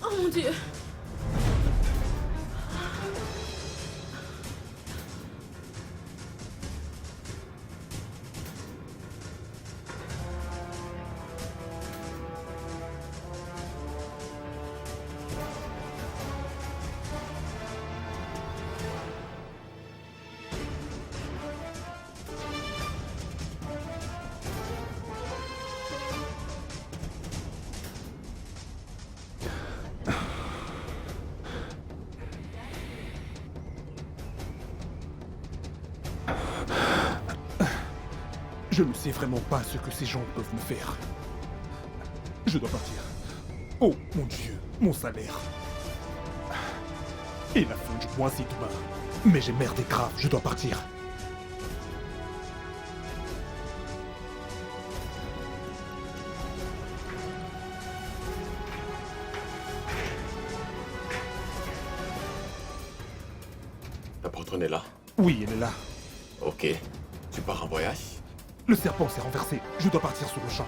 Oh mon Dieu. Je ne sais vraiment pas ce que ces gens peuvent me faire. Je dois partir. Oh mon Dieu, mon salaire. Et la fin du mois, c'est demain. Mais j'ai merdé grave, je dois partir. Ta patronne est là? Oui, elle est là. Ok. Tu pars en voyage? Le serpent s'est renversé. Je dois partir sur le champ.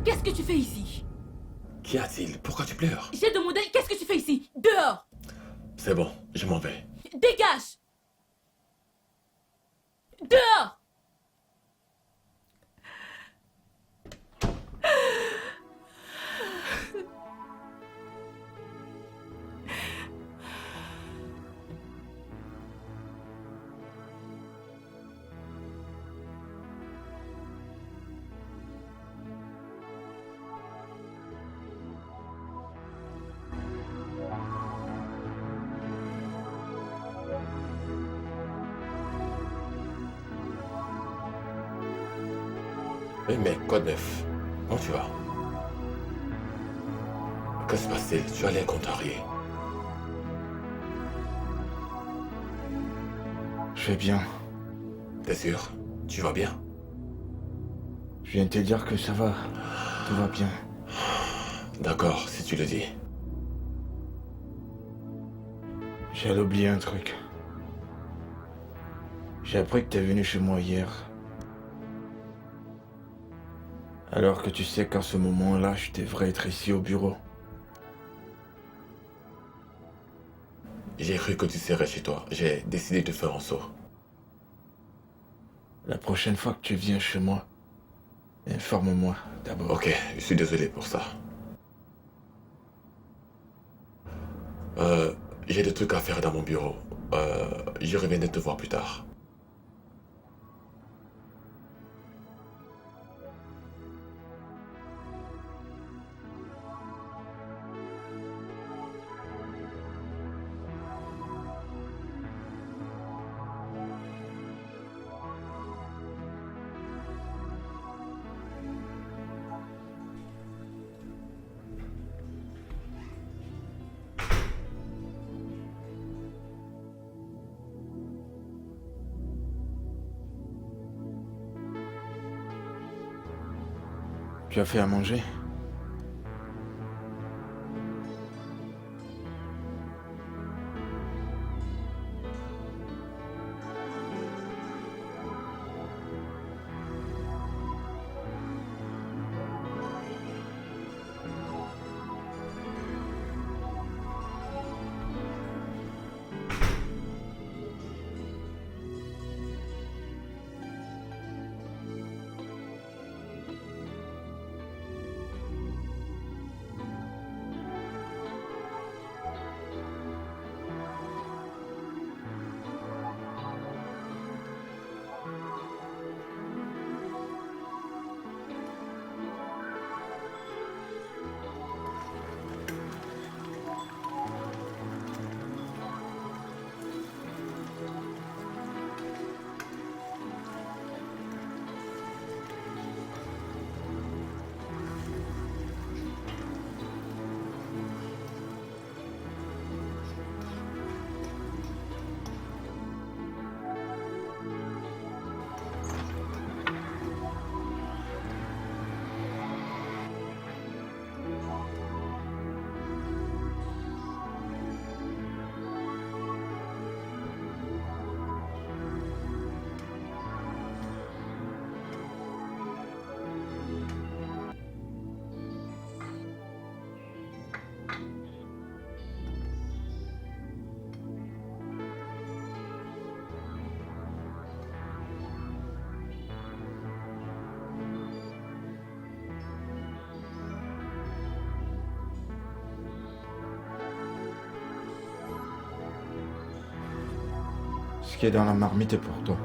Qu'est-ce que tu fais ici? Qu'y a-t-il? Pourquoi tu pleures? J'ai demandé, qu'est-ce que tu fais ici? Dehors! C'est bon, je m'en vais. Dégage! Dehors! Oui, mais quoi de neuf? Comment tu vas? Que se passe-t-il? Tu as l'air contrarié. Je vais bien. T'es sûr? Tu vas bien? Je viens de te dire que ça va. Tout va bien. D'accord, si tu le dis. J'allais oublier un truc. J'ai appris que t'es venu chez moi hier. Alors que tu sais qu'en ce moment-là, je devrais être ici au bureau. J'ai cru que tu serais chez toi. J'ai décidé de faire un saut. La prochaine fois que tu viens chez moi, informe-moi d'abord. Ok, je suis désolé pour ça. J'ai des trucs à faire dans mon bureau. Je reviendrai te voir plus tard. Tu as fait à manger? Ce qui est dans la marmite est pour toi.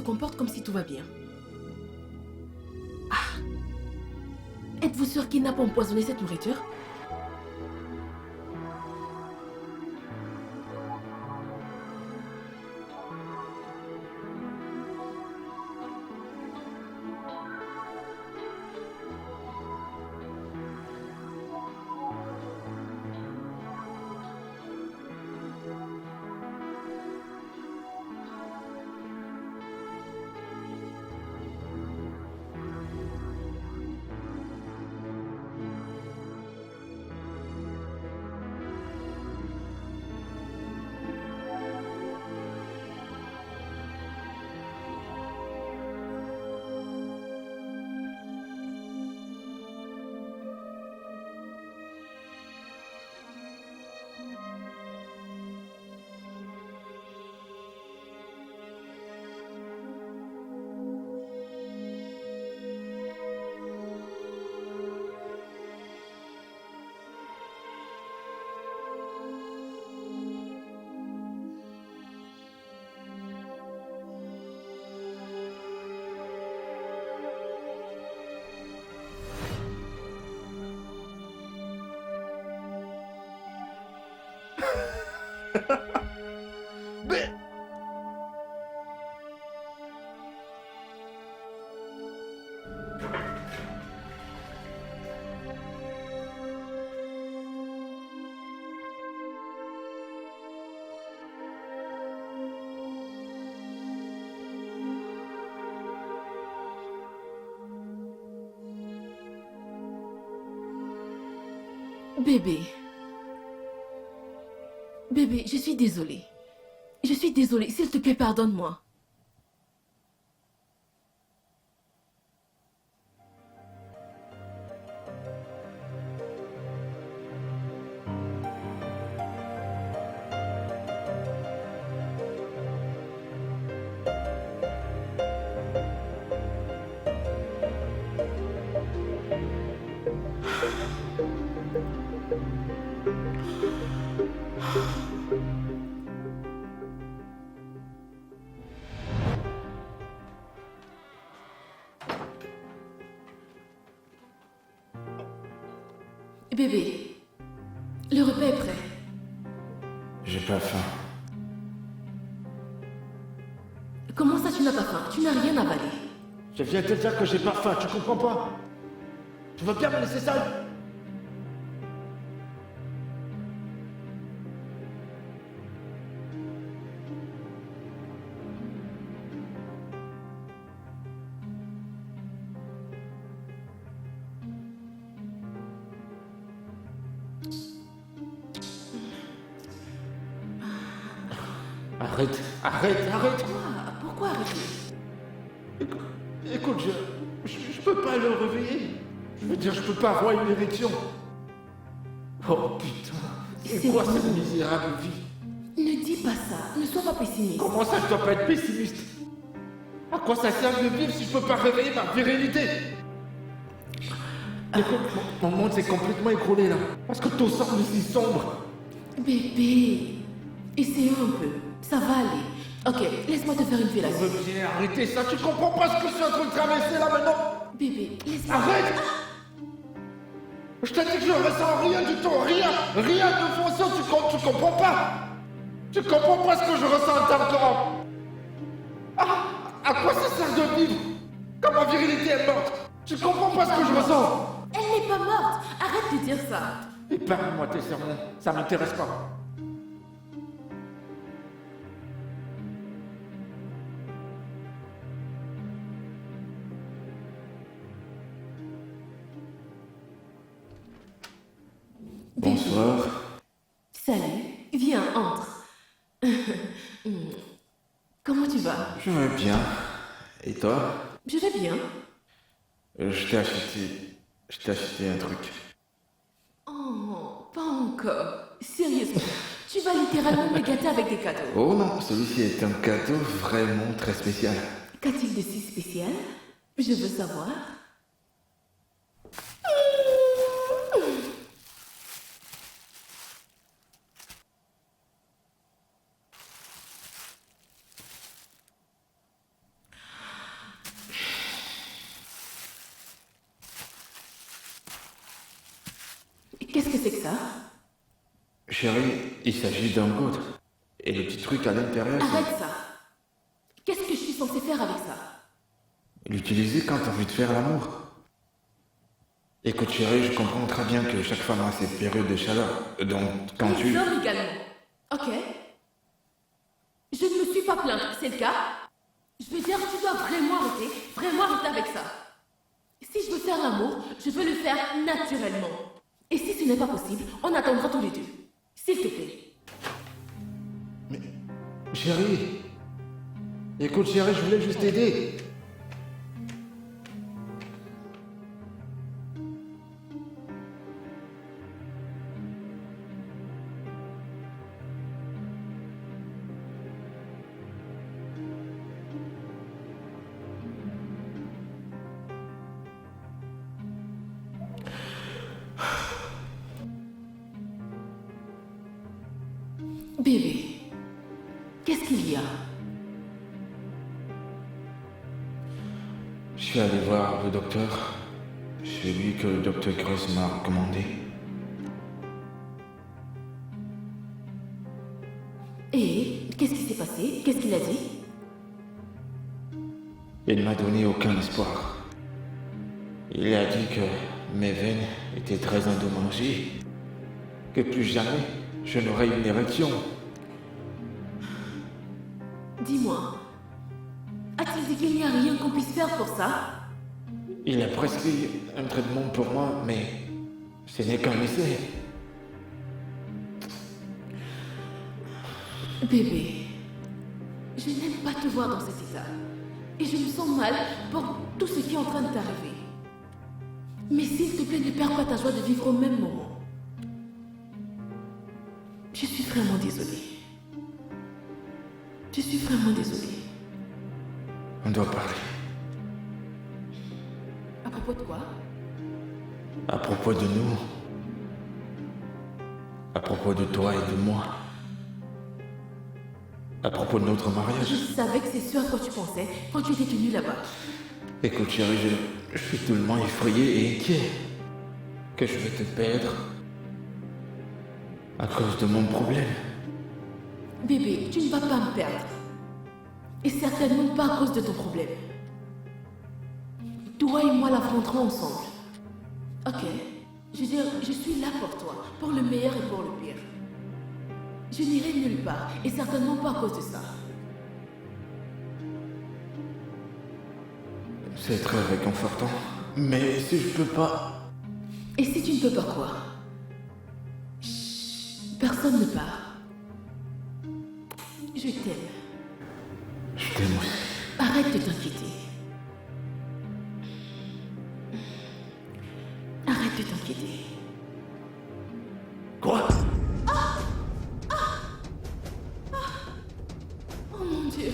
comporte comme si tout va bien. Ah. Êtes-vous sûr qu'il n'a pas empoisonné cette nourriture? Mais... Bébé. Bébé, je suis désolée. Je suis désolée. S'il te plaît, pardonne-moi. Bébé, le repas est prêt. J'ai pas faim. Comment ça, tu n'as pas faim? Tu n'as rien avalé. Je viens te dire que j'ai pas faim, tu comprends pas? Tu veux bien me laisser seul? Arrête, arrête, arrête! Pourquoi arrêter? Écoute, je peux pas le réveiller. Je veux dire, je peux pas avoir une érection. Oh putain, c'est quoi cette misérable vie? Ne dis pas ça. Ne sois pas pessimiste. Comment ça, je dois pas être pessimiste? À quoi ça sert de vivre si je peux pas réveiller ma virilité? Écoute, mon monde s'est complètement écroulé là. Parce que tout semble si sombre. Bébé, essayons un peu. Ça va aller. Ok, laisse-moi te faire une Je fellation. veux bien arrêter ça, tu comprends pas ce que je suis en train de traverser là maintenant? Bébé, laisse-moi. Arrête! Je t'ai dit que je ressens rien du tout, rien! Rien de fonction, tu comprends pas! Tu comprends pas ce que je ressens en tant qu'homme! Ah! À quoi ça sert de vivre? Quand ma virilité est morte! Tu comprends pas ce que je ressens? Elle n'est pas morte. Arrête de dire ça. Épargne-moi tes sermons, ça m'intéresse pas. Bonsoir. Salut, viens, entre. Comment tu vas? Je vais bien. Et toi? Je vais bien. Je t'ai acheté un truc. Oh, pas encore. Sérieusement, tu vas littéralement me gâter avec des cadeaux. Oh non, celui-ci est un cadeau vraiment très spécial. Qu'a-t-il de si spécial? Je veux savoir. Qu'est-ce que c'est que ça? Chérie, il s'agit d'un code. Et le petit truc à l'intérieur, Arrête ça. Qu'est-ce que je suis censée faire avec ça? c'est l'utiliser quand t'as envie de faire l'amour. Écoute chérie, je comprends très bien que chaque femme a ses périodes de chaleur. Donc quand Les tu... hommes également. Ok. Je ne me suis pas plainte, c'est le cas? Je veux dire, tu dois vraiment arrêter avec ça. Si je veux faire l'amour, je veux le faire naturellement. Et si ce n'est pas possible, on attendra tous les deux. S'il te plaît. Chérie, écoute chérie, je voulais juste t'aider. Bébé, qu'est-ce qu'il y a? Je suis allé voir le docteur. C'est lui que le docteur Gross m'a recommandé. Et qu'est-ce qui s'est passé? Qu'est-ce qu'il a dit? Il m'a donné aucun espoir. Il a dit que mes veines étaient très endommagées. Que plus jamais je n'aurais une érection. Dis-moi, a-t-il dit qu'il n'y a rien qu'on puisse faire pour ça? Il a prescrit un traitement pour moi, mais ce n'est qu'un essai. Bébé, je n'aime pas te voir dans cet état. Et je me sens mal pour tout ce qui est en train de t'arriver. Mais s'il te plaît, ne perds pas ta joie de vivre au même moment. Je suis vraiment désolée. Je suis vraiment désolée. On doit parler. À propos de quoi? À propos de nous. À propos de toi et de moi. À propos de notre Je mariage. savais que c'est ce à quoi tu pensais quand tu étais tenu là-bas. Écoute chérie, je suis tellement effrayé et inquiet que je vais te perdre à cause de mon problème. Bébé, tu ne vas pas me perdre. Et certainement pas à cause de ton problème. Toi et moi l'affronterons ensemble. Ok. Je veux dire, je suis là pour toi, pour le meilleur et pour le pire. Je n'irai nulle part, et certainement pas à cause de ça. C'est très réconfortant. Mais si je peux pas... Et si tu ne peux pas quoi? Chut, personne ne part. Je t'aime. Je t'aime aussi. Arrête de t'inquiéter. Arrête de t'inquiéter. Quoi? Oh mon Dieu.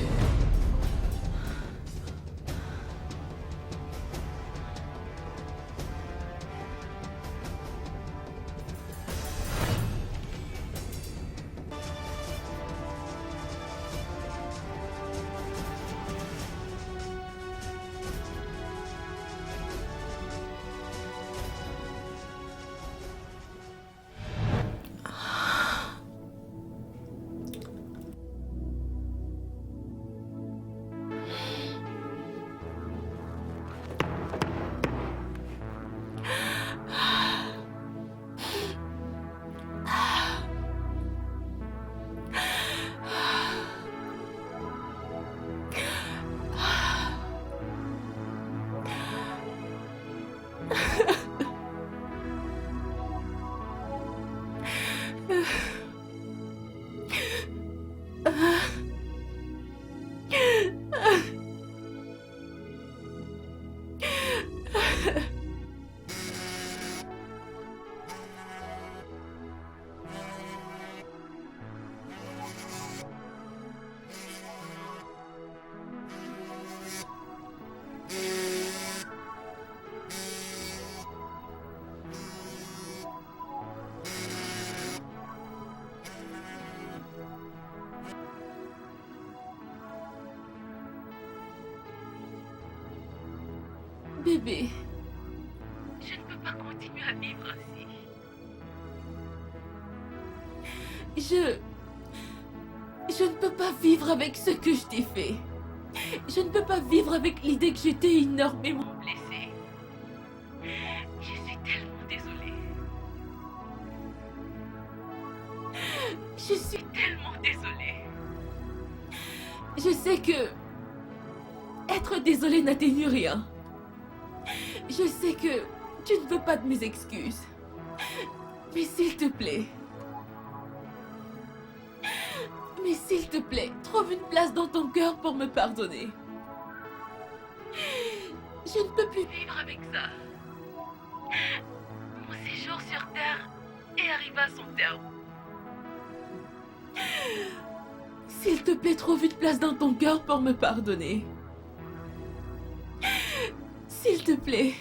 Bébé, Je ne peux pas continuer à vivre ainsi. Je ne peux pas vivre avec ce que je t'ai fait. Je ne peux pas vivre avec l'idée que j'étais énormément blessée. Je suis tellement désolée. Je suis tellement désolée. Je sais que être désolée n'atténue rien. Je sais que tu ne veux pas de mes excuses. Mais s'il te plaît, trouve une place dans ton cœur pour me pardonner. Je ne peux plus vivre avec ça. Mon séjour sur Terre est arrivé à son terme. S'il te plaît, trouve une place dans ton cœur pour me pardonner. S'il te plaît,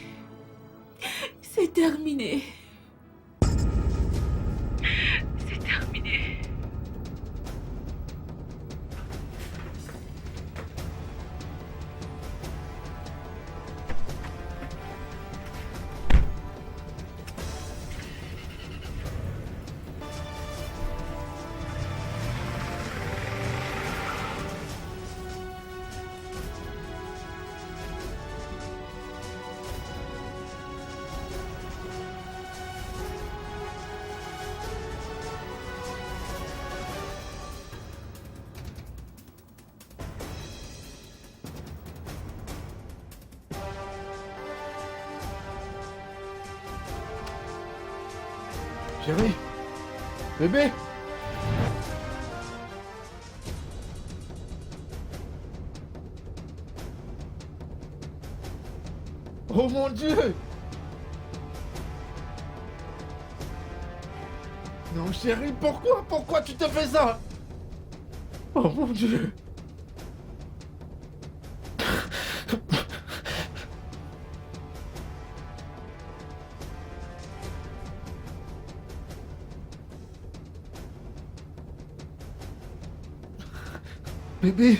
c'est terminé. C'est terminé. Chérie? Bébé? Oh mon Dieu! Non chérie, pourquoi? Pourquoi tu te fais ça? Oh mon Dieu! Bébé,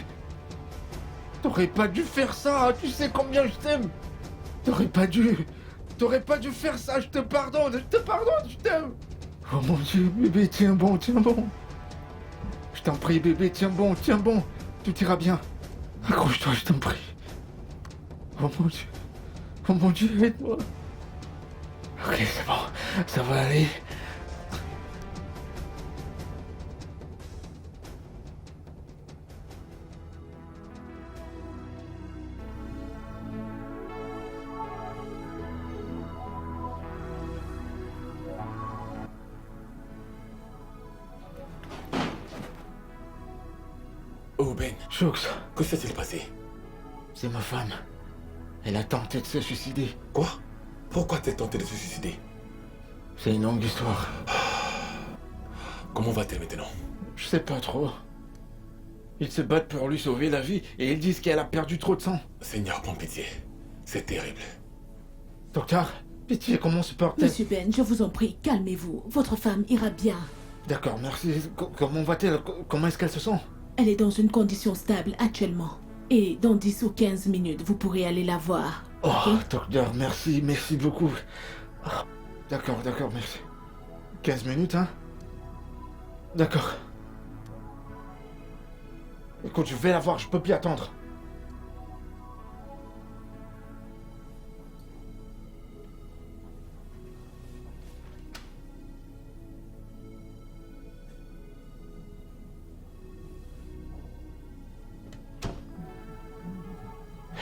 t'aurais pas dû faire ça, tu sais combien je t'aime. T'aurais pas dû faire ça, je te pardonne, je t'aime. Oh mon Dieu, bébé, tiens bon. Je t'en prie, bébé, tiens bon, tout ira bien. Accroche-toi, je t'en prie. Oh mon Dieu, aide-moi. Ok, c'est bon, ça va aller. Oh Ben, Shox, que s'est-il passé? c'est ma femme. Elle a tenté de se suicider. Quoi? Pourquoi t'es tenté de se suicider? C'est une longue histoire. Comment va-t-elle maintenant? Je sais pas trop. Ils se battent pour lui sauver la vie et ils disent qu'elle a perdu trop de sang. Seigneur, prends pitié. C'est terrible. Docteur, pitié, comment se porte-t-elle? Monsieur Ben, je vous en prie, calmez-vous. Votre femme ira bien. D'accord, merci. Comment va-t-elle? Comment est-ce qu'elle se sent? Elle est dans une condition stable actuellement. Et dans 10 ou 15 minutes, vous pourrez aller la voir. Oh, Ok? docteur, merci beaucoup. Ah, d'accord, merci. 15 minutes, hein? D'accord. Écoute, je vais la voir, je peux plus attendre.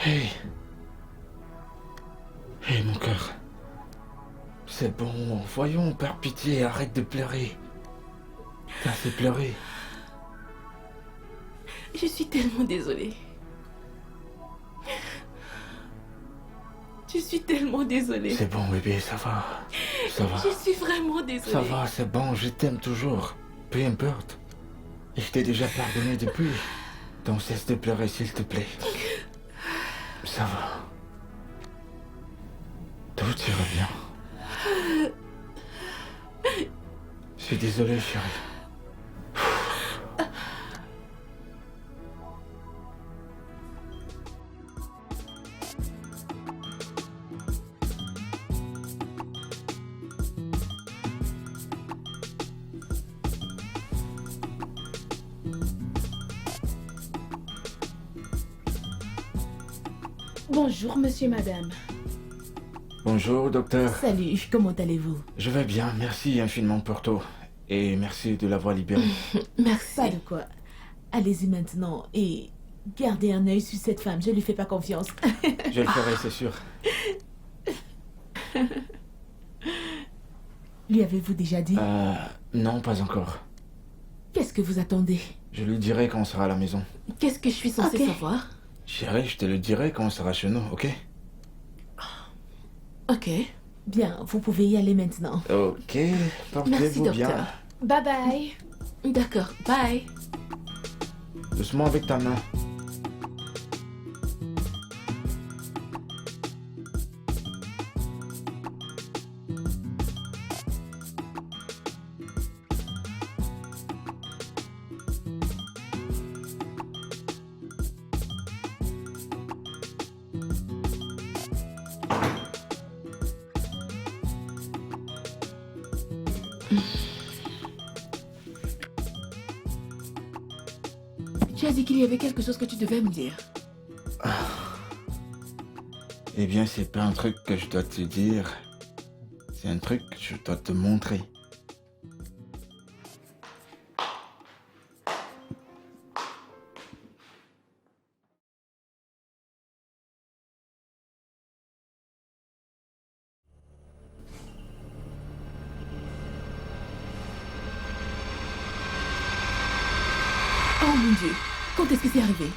Hey. Hey, mon cœur. C'est bon, voyons, par pitié, arrête de pleurer. T'as fait pleurer. Je suis tellement désolée. Je suis tellement désolée. C'est bon, bébé, ça va. Ça va. Je suis vraiment désolée. Ça va, c'est bon, je t'aime toujours. Peu importe. Et je t'ai déjà pardonné depuis. Donc cesse de pleurer, s'il te plaît. Ça va. Tout ira bien. Je suis désolé, chérie. Bonjour, monsieur, madame. Bonjour, docteur. Salut, comment allez-vous? Je vais bien, merci infiniment pour tout. Et merci de l'avoir libéré. Merci. Pas de quoi. Allez-y maintenant et gardez un œil sur cette femme, je lui fais pas confiance. Je le ferai, c'est sûr. Lui avez-vous déjà dit? Non, pas encore. Qu'est-ce que vous attendez? Je lui dirai quand on sera à la maison. Qu'est-ce que je suis censée Ok. savoir? Chérie, je te le dirai quand on sera chez nous, ok? Ok. Bien, vous pouvez y aller maintenant. Ok, Merci, portez-vous bien. docteur. Bye bye. D'accord, bye. Doucement avec ta main. Tu as dit qu'il y avait quelque chose que tu devais me dire. Eh bien, c'est pas un truc que je dois te dire. C'est un truc que je dois te montrer. Oh mon Dieu, quand est-ce que c'est arrivé?